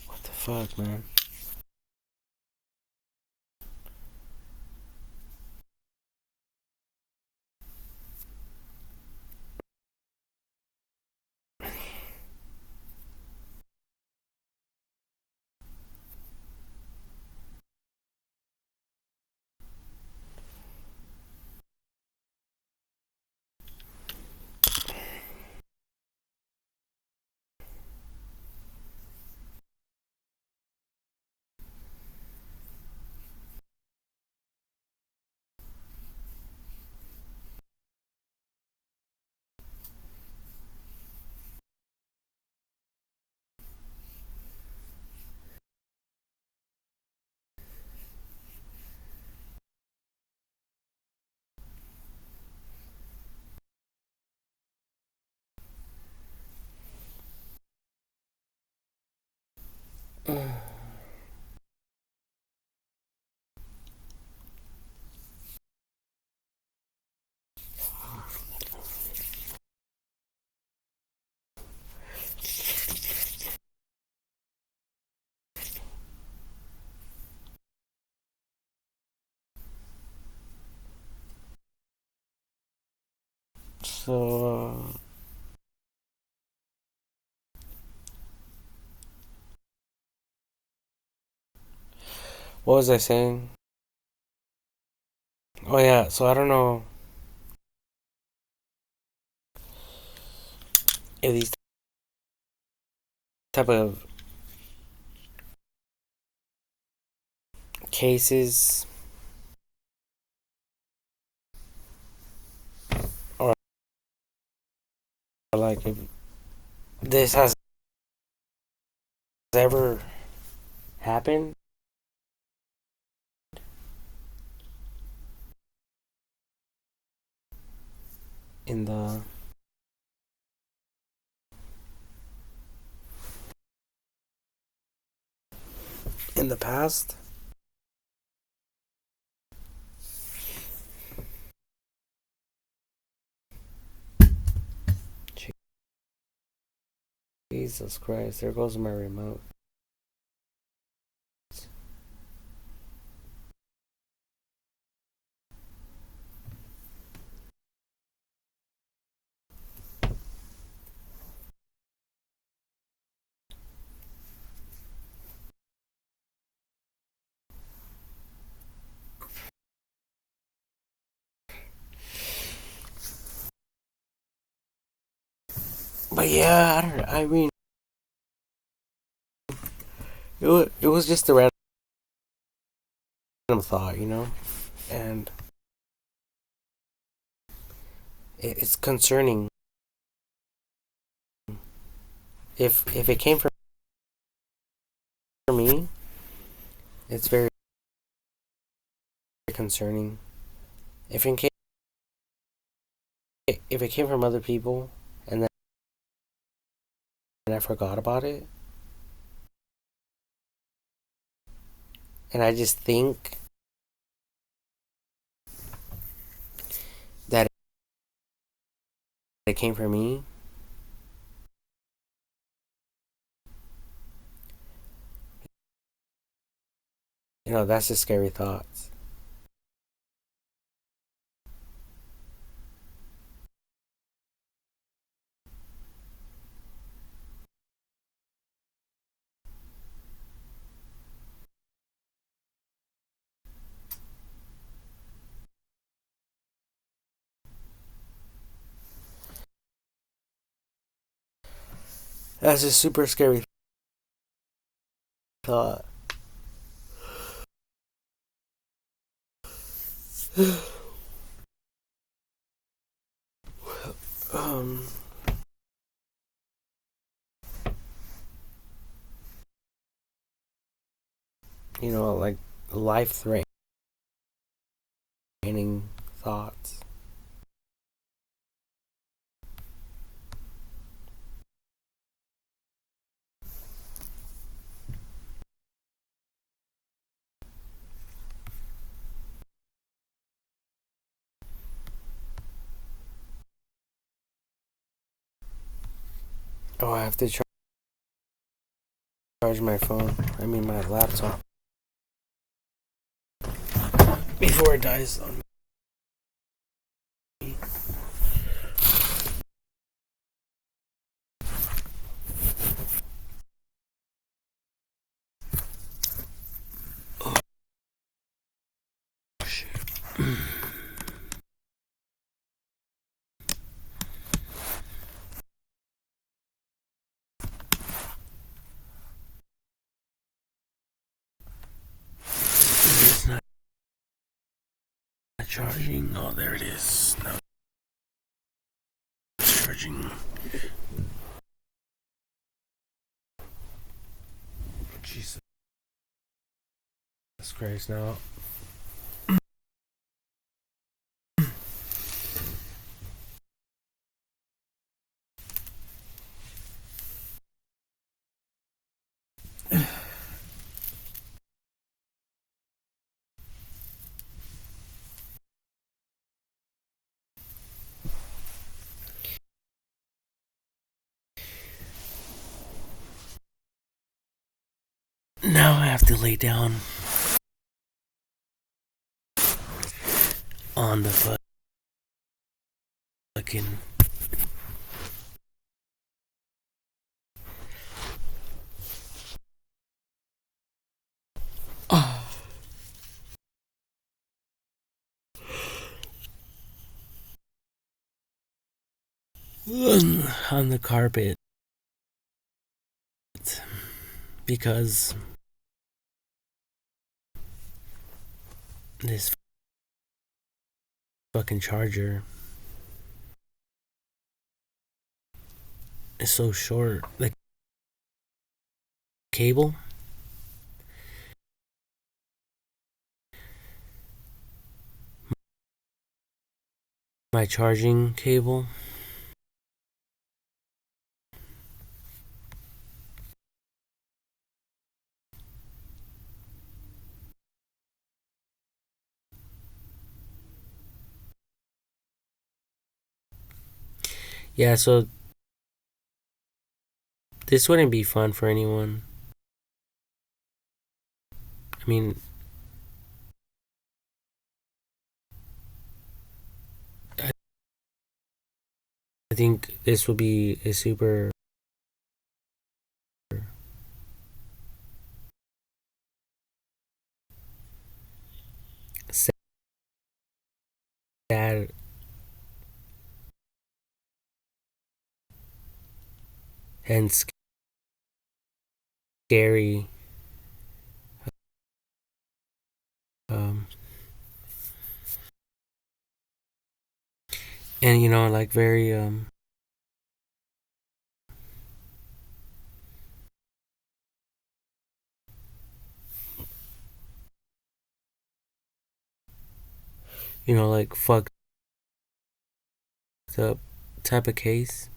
What the fuck, man? So, what was I saying? Oh yeah, so I don't know if these type of cases or like if this has ever happened in the past. Jesus Christ, there goes my remote. But yeah, I mean, it was just a random thought, and it's concerning if it came from me. It's very concerning. If in case, if it came from other people and then I forgot about it, and I just think that it came from me, that's a scary thought. That's a super scary thought. um, like life threatening thoughts. Oh, I have to charge my phone. I mean, my laptop before it dies on me. Oh, shit. It's not charging. Oh, there it is. Now it's charging. Jesus Christ, now. Now I have to lay down on the fucking on the carpet because this fucking charger is so short. The cable, my charging cable, yeah, so this wouldn't be fun for anyone. I mean, I think this would be a super sad and scary um and like very like fucked up type of case.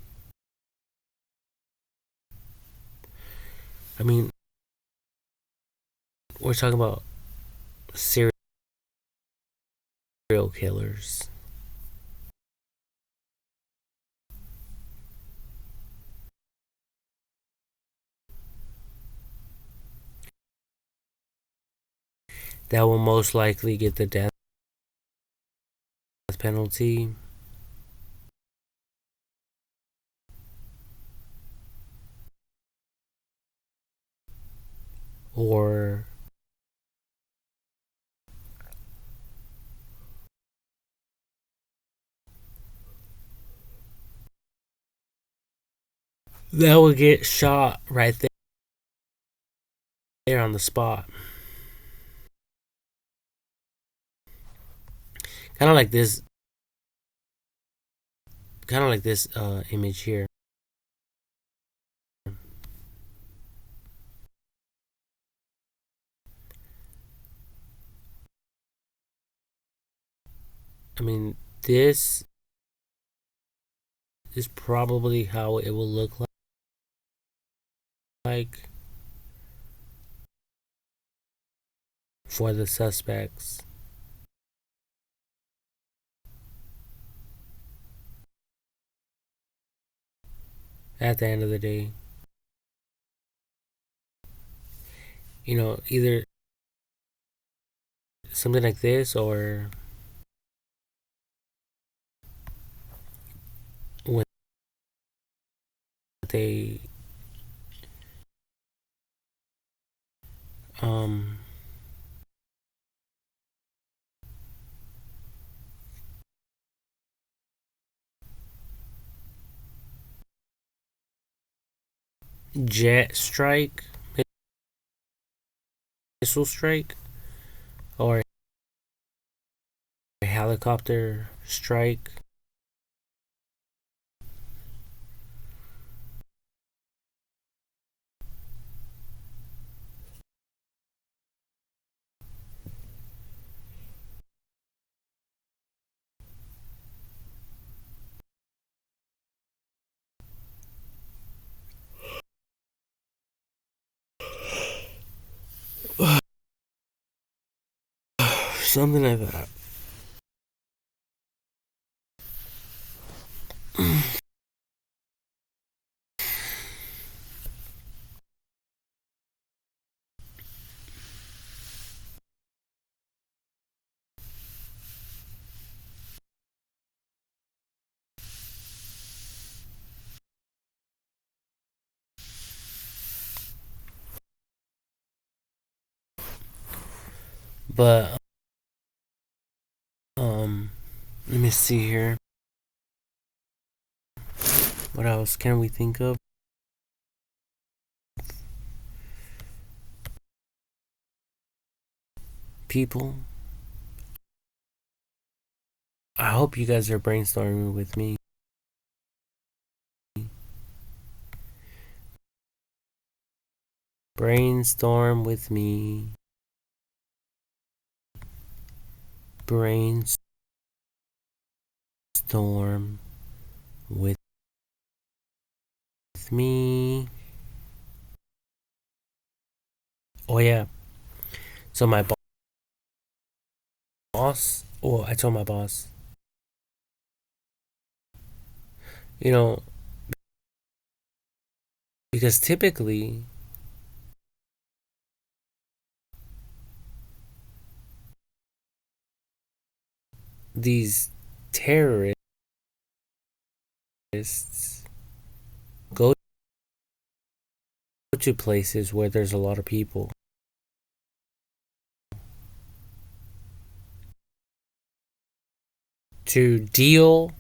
I mean, we're talking about serial killers. That will most likely get the death penalty. Or that will get shot right there on the spot. Kind of like this. Kind of like this image here. I mean, this is probably how it will look like for the suspects. At the end of the day, either something like this or when they um jet strike, missile strike, or a helicopter strike. Something like that. But let me see here. What else can we think of? People. I hope you guys are brainstorming with me. Brainstorm with me. Brainstorm with me. Oh yeah. So my boss. Well, I told my boss. You know, because typically these terrorists go to places where there's a lot of people to deal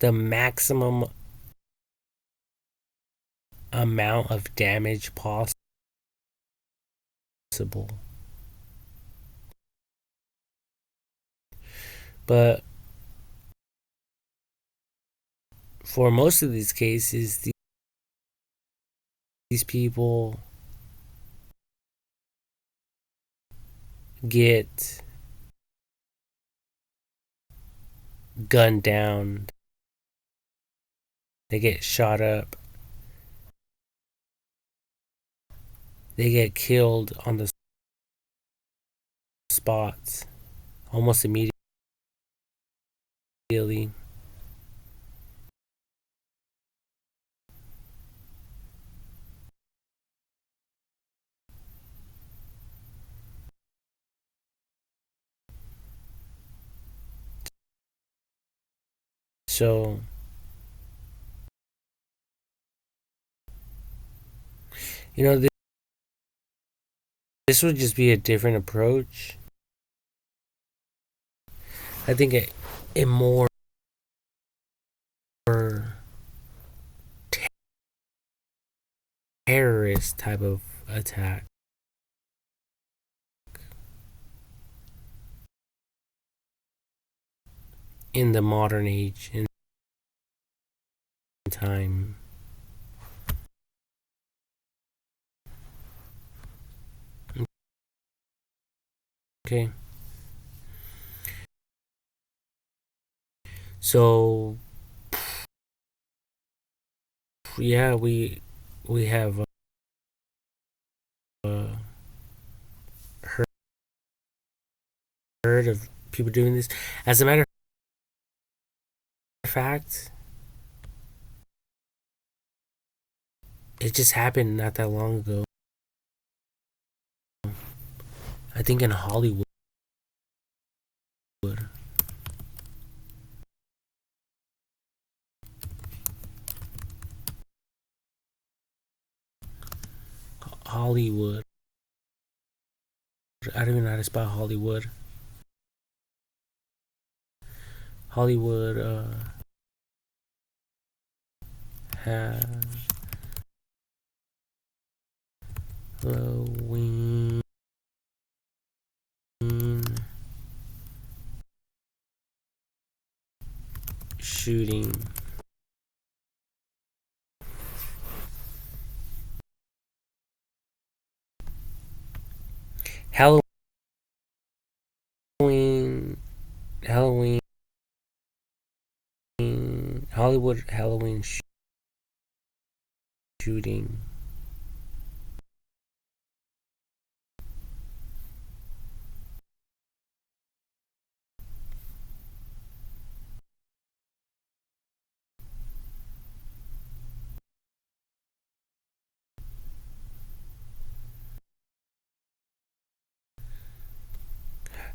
the maximum amount of damage possible. But for most of these cases, these people get gunned down. They get shot up. They get killed on the spots almost immediately. So, this would just be a different approach. I think a more terrorist type of attack. In the modern age, in time. Okay. So, yeah, we have heard of people doing this. As a matter of fact, it just happened not that long ago. I think in Hollywood. Hollywood. I don't even know how to spell Hollywood. Hollywood Halloween shooting. Halloween Hollywood Halloween shooting.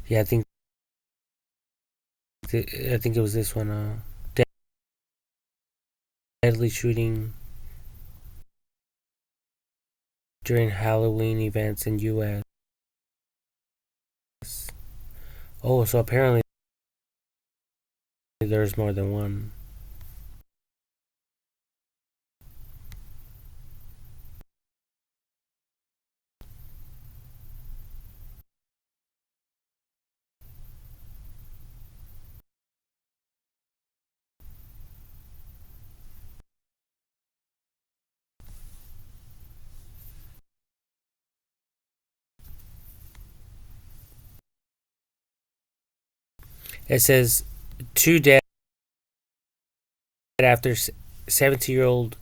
Yeah, I think it was this one. Deadly shooting during Halloween events in U.S. Oh, so apparently there's more than one. It says 2 dead after 17-year-old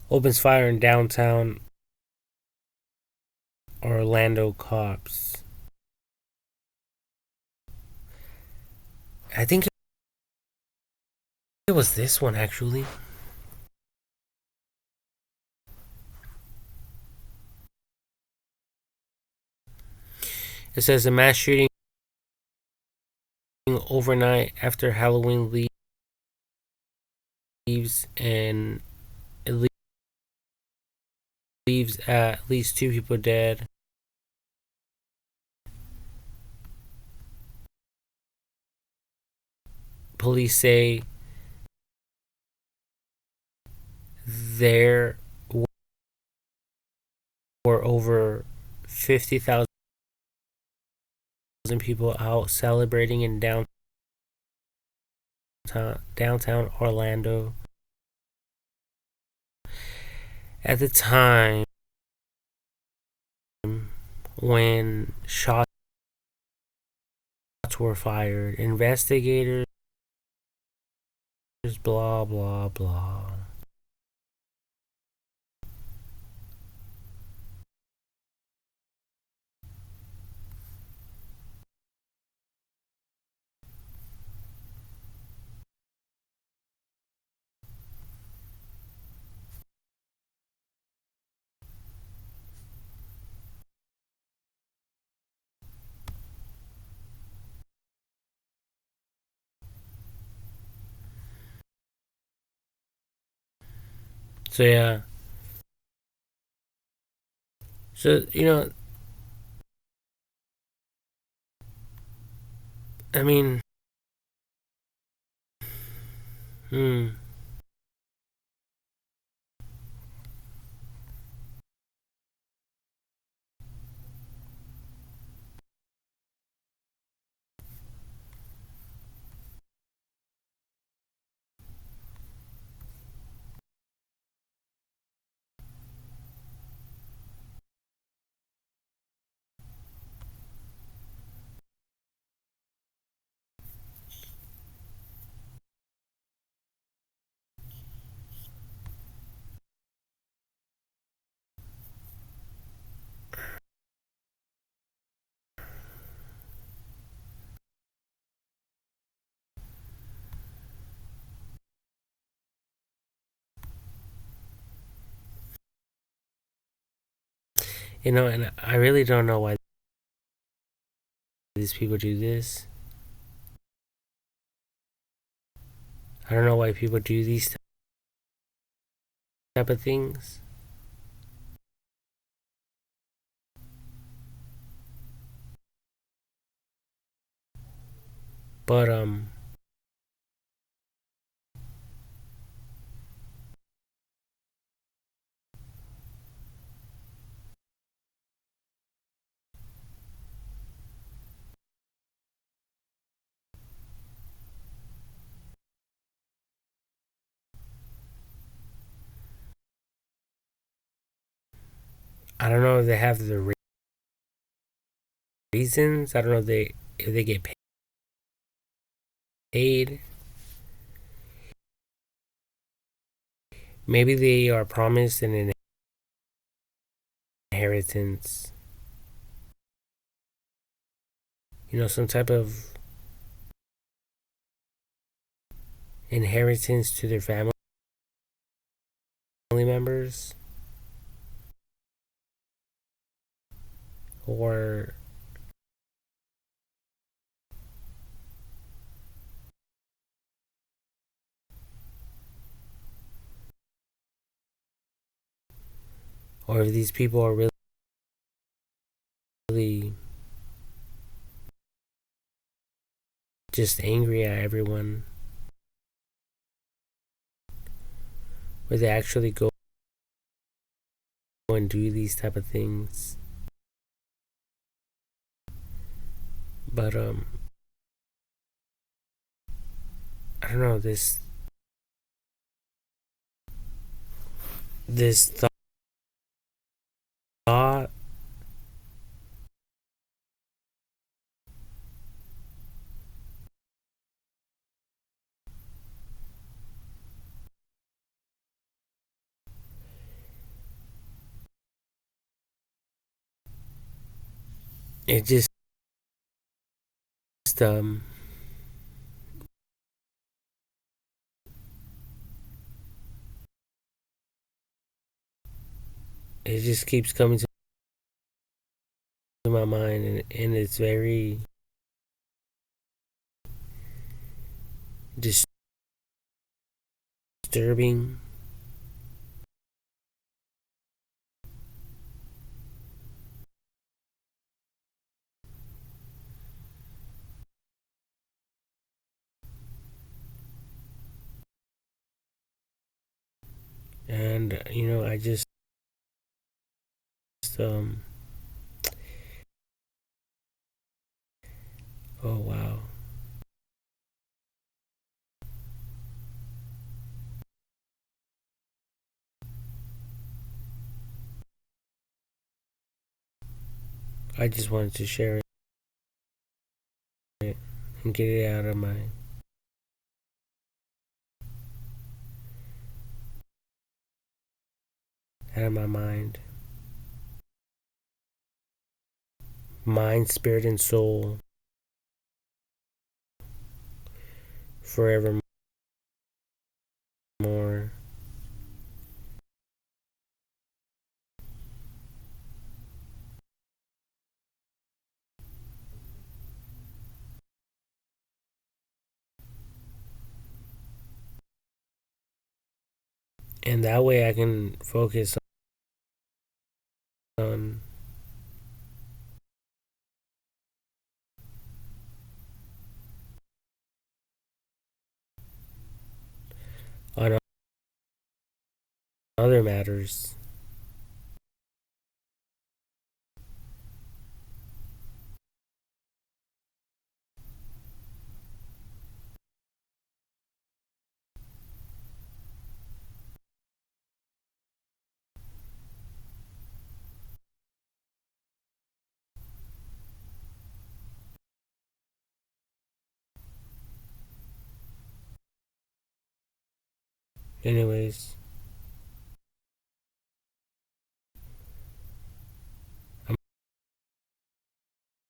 opens fire in downtown Orlando cops. I think it was this one actually. It says a mass shooting overnight after Halloween leaves, and it leaves at least 2 people dead. Police say there were over 50,000 people out celebrating in downtown Orlando. At the time, when shots were fired. Investigators, blah, blah, blah. So, yeah. So, I mean, hmm. And I really don't know why these people do this. I don't know why people do these type of things. But, I don't know if they have the reasons. I don't know if they get paid. Maybe they are promised an inheritance. Some type of inheritance to their family members. Or if these people are really just angry at everyone, where they actually go and do these type of things. But I don't know, this thought, it just um it just keeps coming to my mind, and it's very disturbing. And I just um oh wow. I just wanted to share it and get it out of my mind, spirit, and soul forevermore. And that way I can focus on on other matters. Anyways, I'm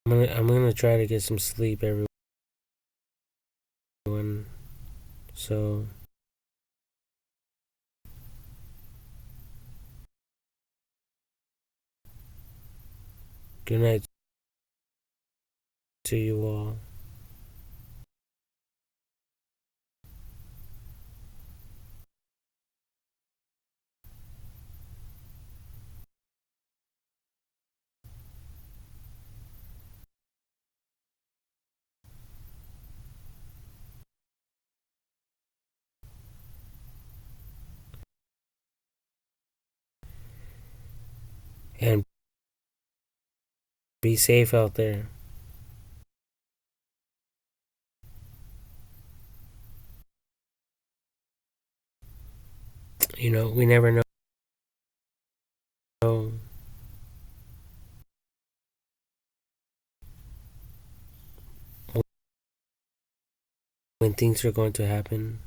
I'm gonna try to get some sleep, everyone. So good night to you all. And be safe out there. We never know when things are going to happen.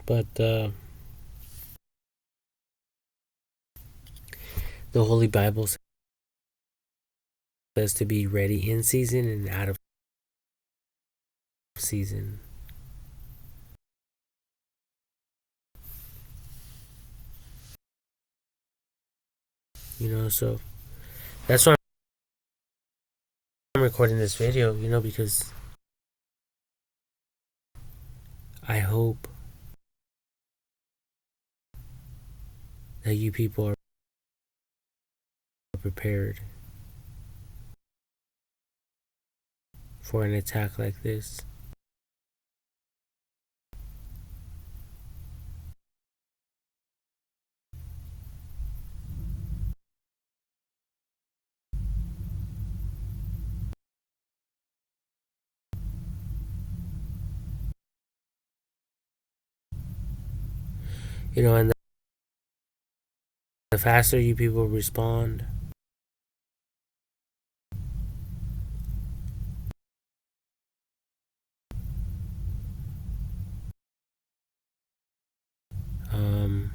But the Holy Bible says to be ready in season and out of season. So that's why I'm recording this video, because I hope that you people are prepared for an attack like this. And the faster you people respond, um,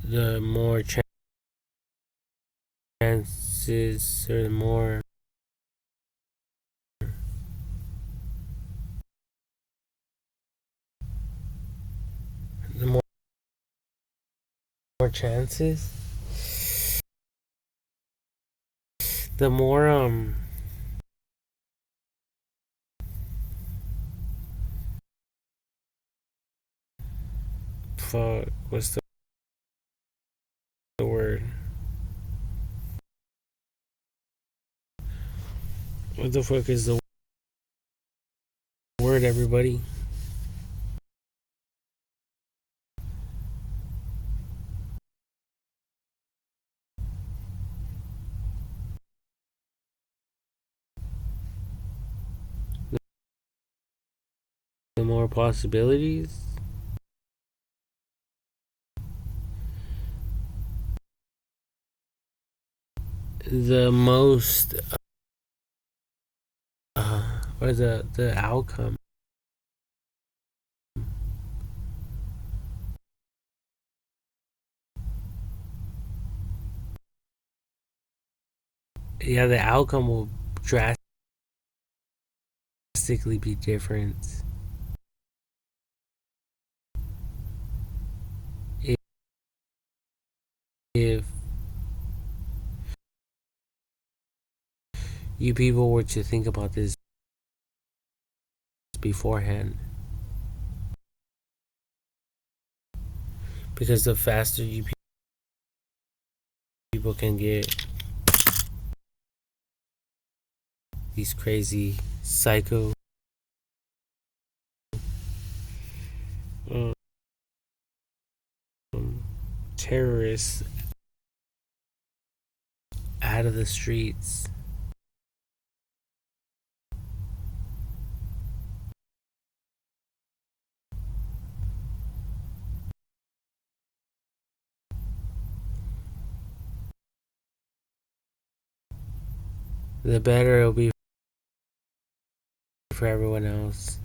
the more chances, or the more chances, the more fuck, what's the word? What the fuck is the word, everybody? The more possibilities, the most, or the outcome. Yeah, the outcome will drastically be different if you people were to think about this beforehand. Because the faster you people can get these crazy psycho um, terrorists out of the streets, the better it'll be for everyone else.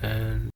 And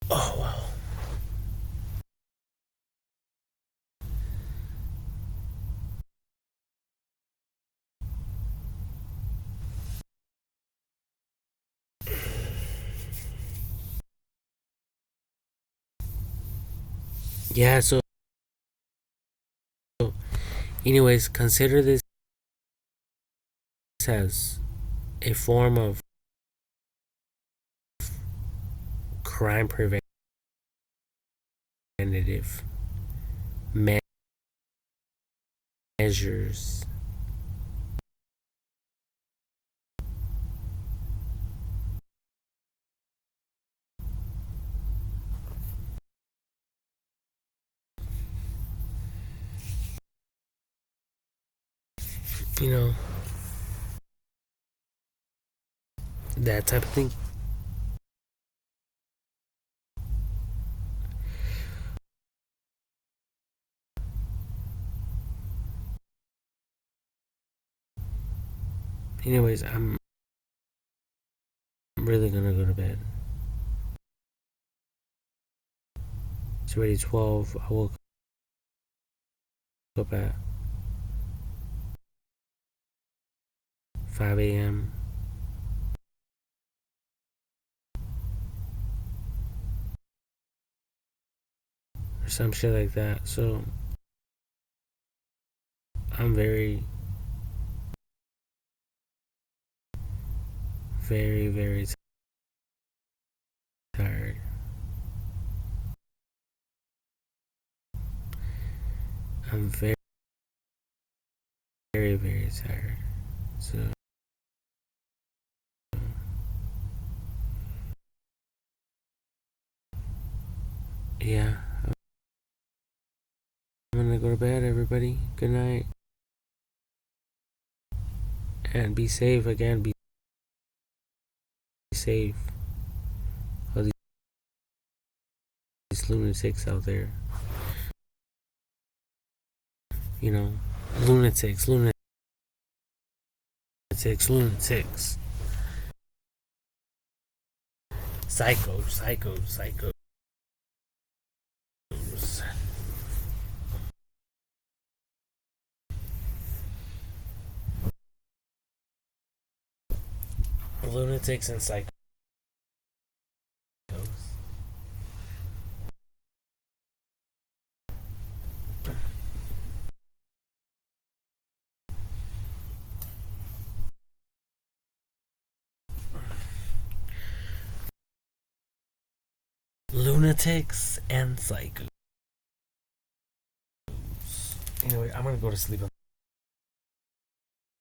oh wow. Yeah, so anyways, consider this as a form of crime preventative measures. You know, that type of thing. Anyways, I'm really gonna go to bed. It's already 12. I woke up at 5 a.m. or some shit like that. So I'm very, very, very tired. I'm very, very, very tired. So yeah, I'm gonna go to bed, everybody. Good night. And be safe again. Be safe. All these lunatics out there. You know, lunatics. Psychos. Lunatics and psychos. Lunatics and psychos. Anyway, I'm gonna go to sleep on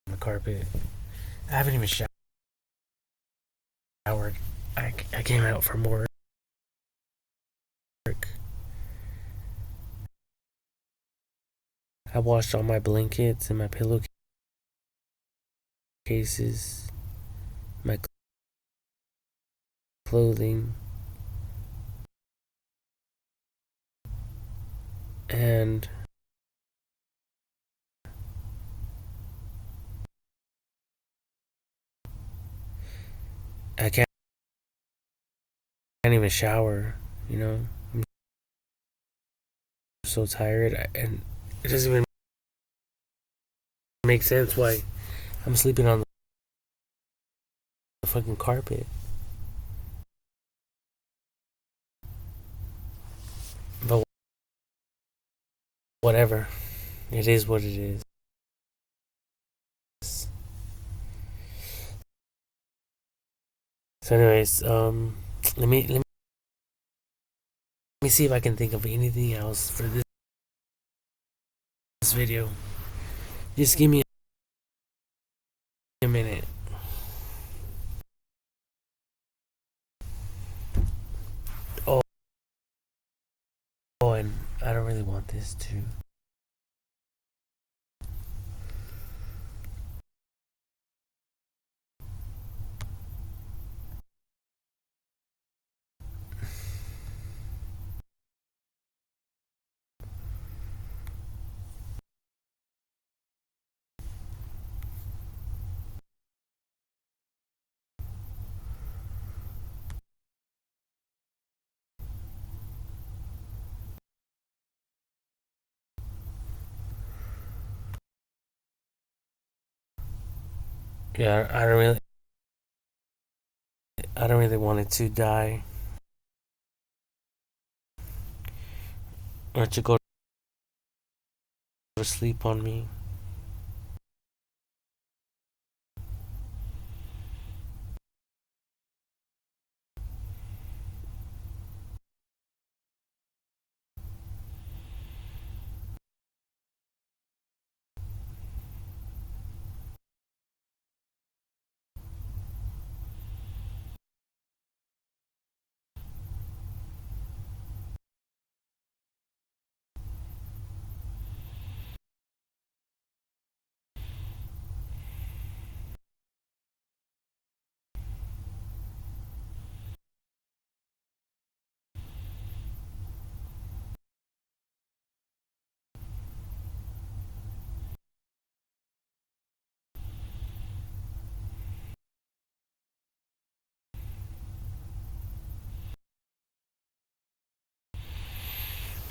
the carpet. I haven't even showered. I came out from work. I washed all my blankets and my pillowcases, my clothing, and I can't even shower. You know, I'm so tired, and it doesn't even make sense why I'm sleeping on the fucking carpet. But whatever, it is what it is. So, anyways, let me see if I can think of anything else for this video. Just give me a minute. Oh, and I don't really want this to. Yeah, I don't really want it to die or to go to sleep on me.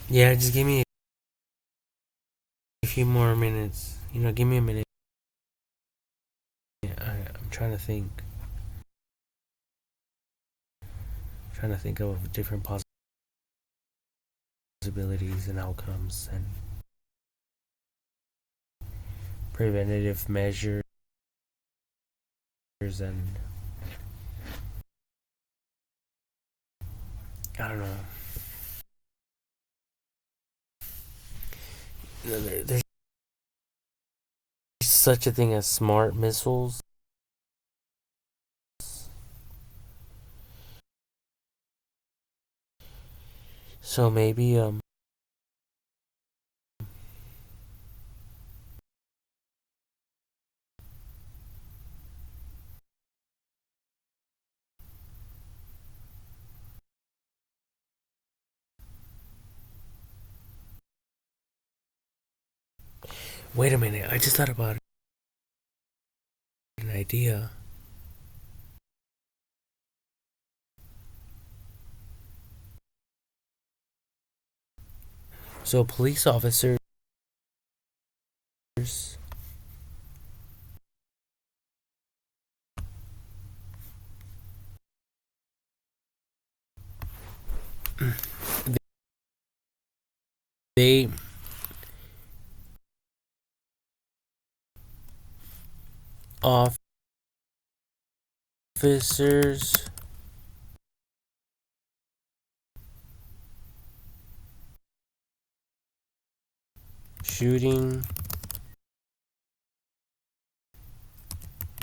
Yeah, just give me a few more minutes. Give me a minute. I'm trying to think. Trying to think of different possibilities and outcomes and preventative measures and I don't know. There's such a thing as smart missiles. So maybe wait a minute. I just thought about an idea. So police officers they officers shooting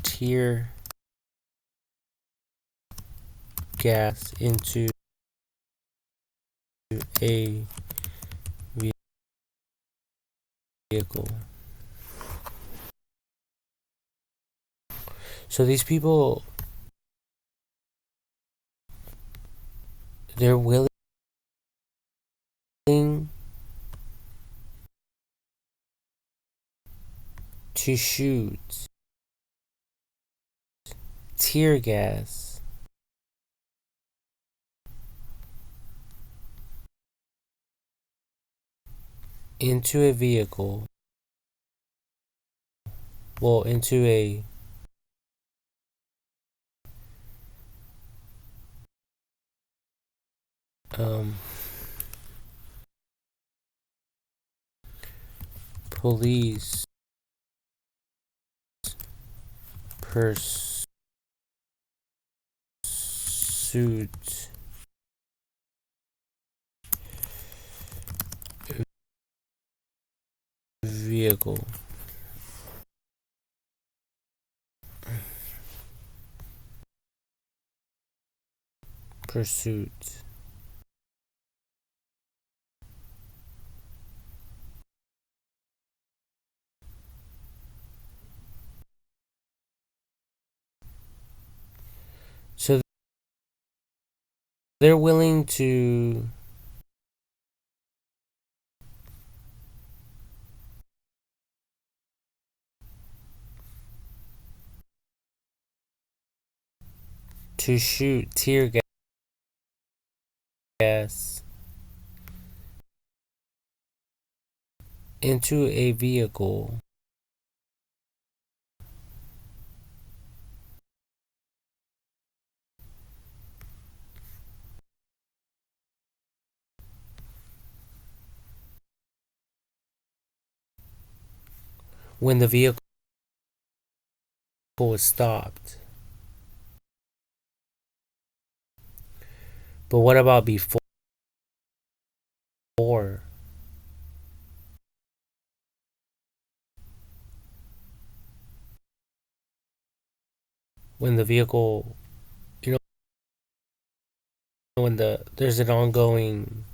tear gas into a vehicle. So these people, they're willing to shoot tear gas into a vehicle, well, into a um, police pursuit vehicle. Pursuit. So they're willing to shoot tear gas into a vehicle when the vehicle is stopped. But what about before? When the vehicle, you know, when there's an ongoing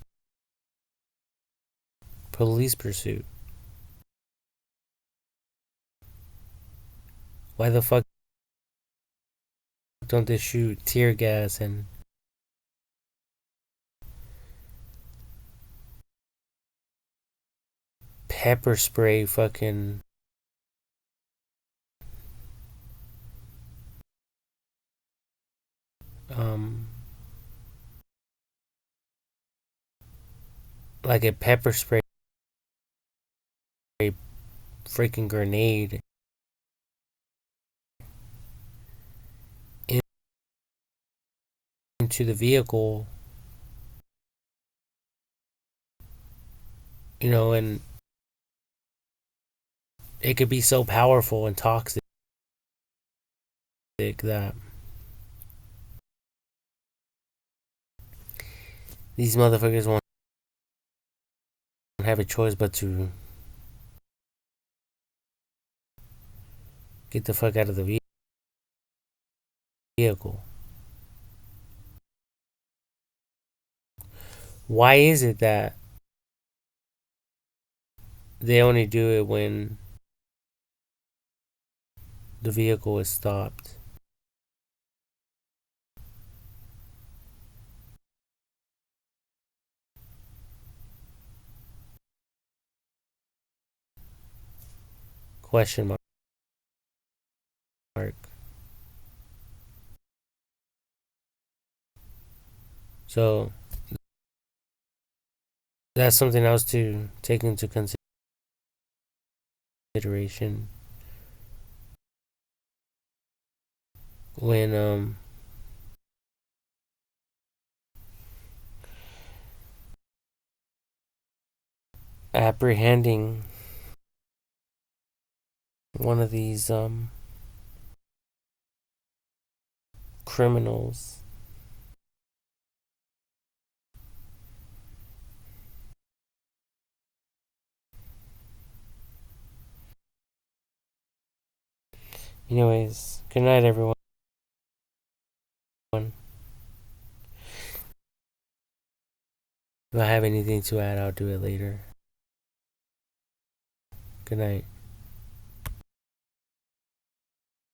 police pursuit. Why the fuck don't they shoot tear gas and pepper spray fucking um like a pepper spray, freaking grenade into the vehicle, and it could be so powerful and toxic that these motherfuckers won't have a choice but to get the fuck out of the vehicle. Why is it that they only do it when the vehicle is stopped? Question mark. So that's something else to take into consideration when apprehending one of these criminals. Anyways, good night, everyone. If I have anything to add, I'll do it later. Good night.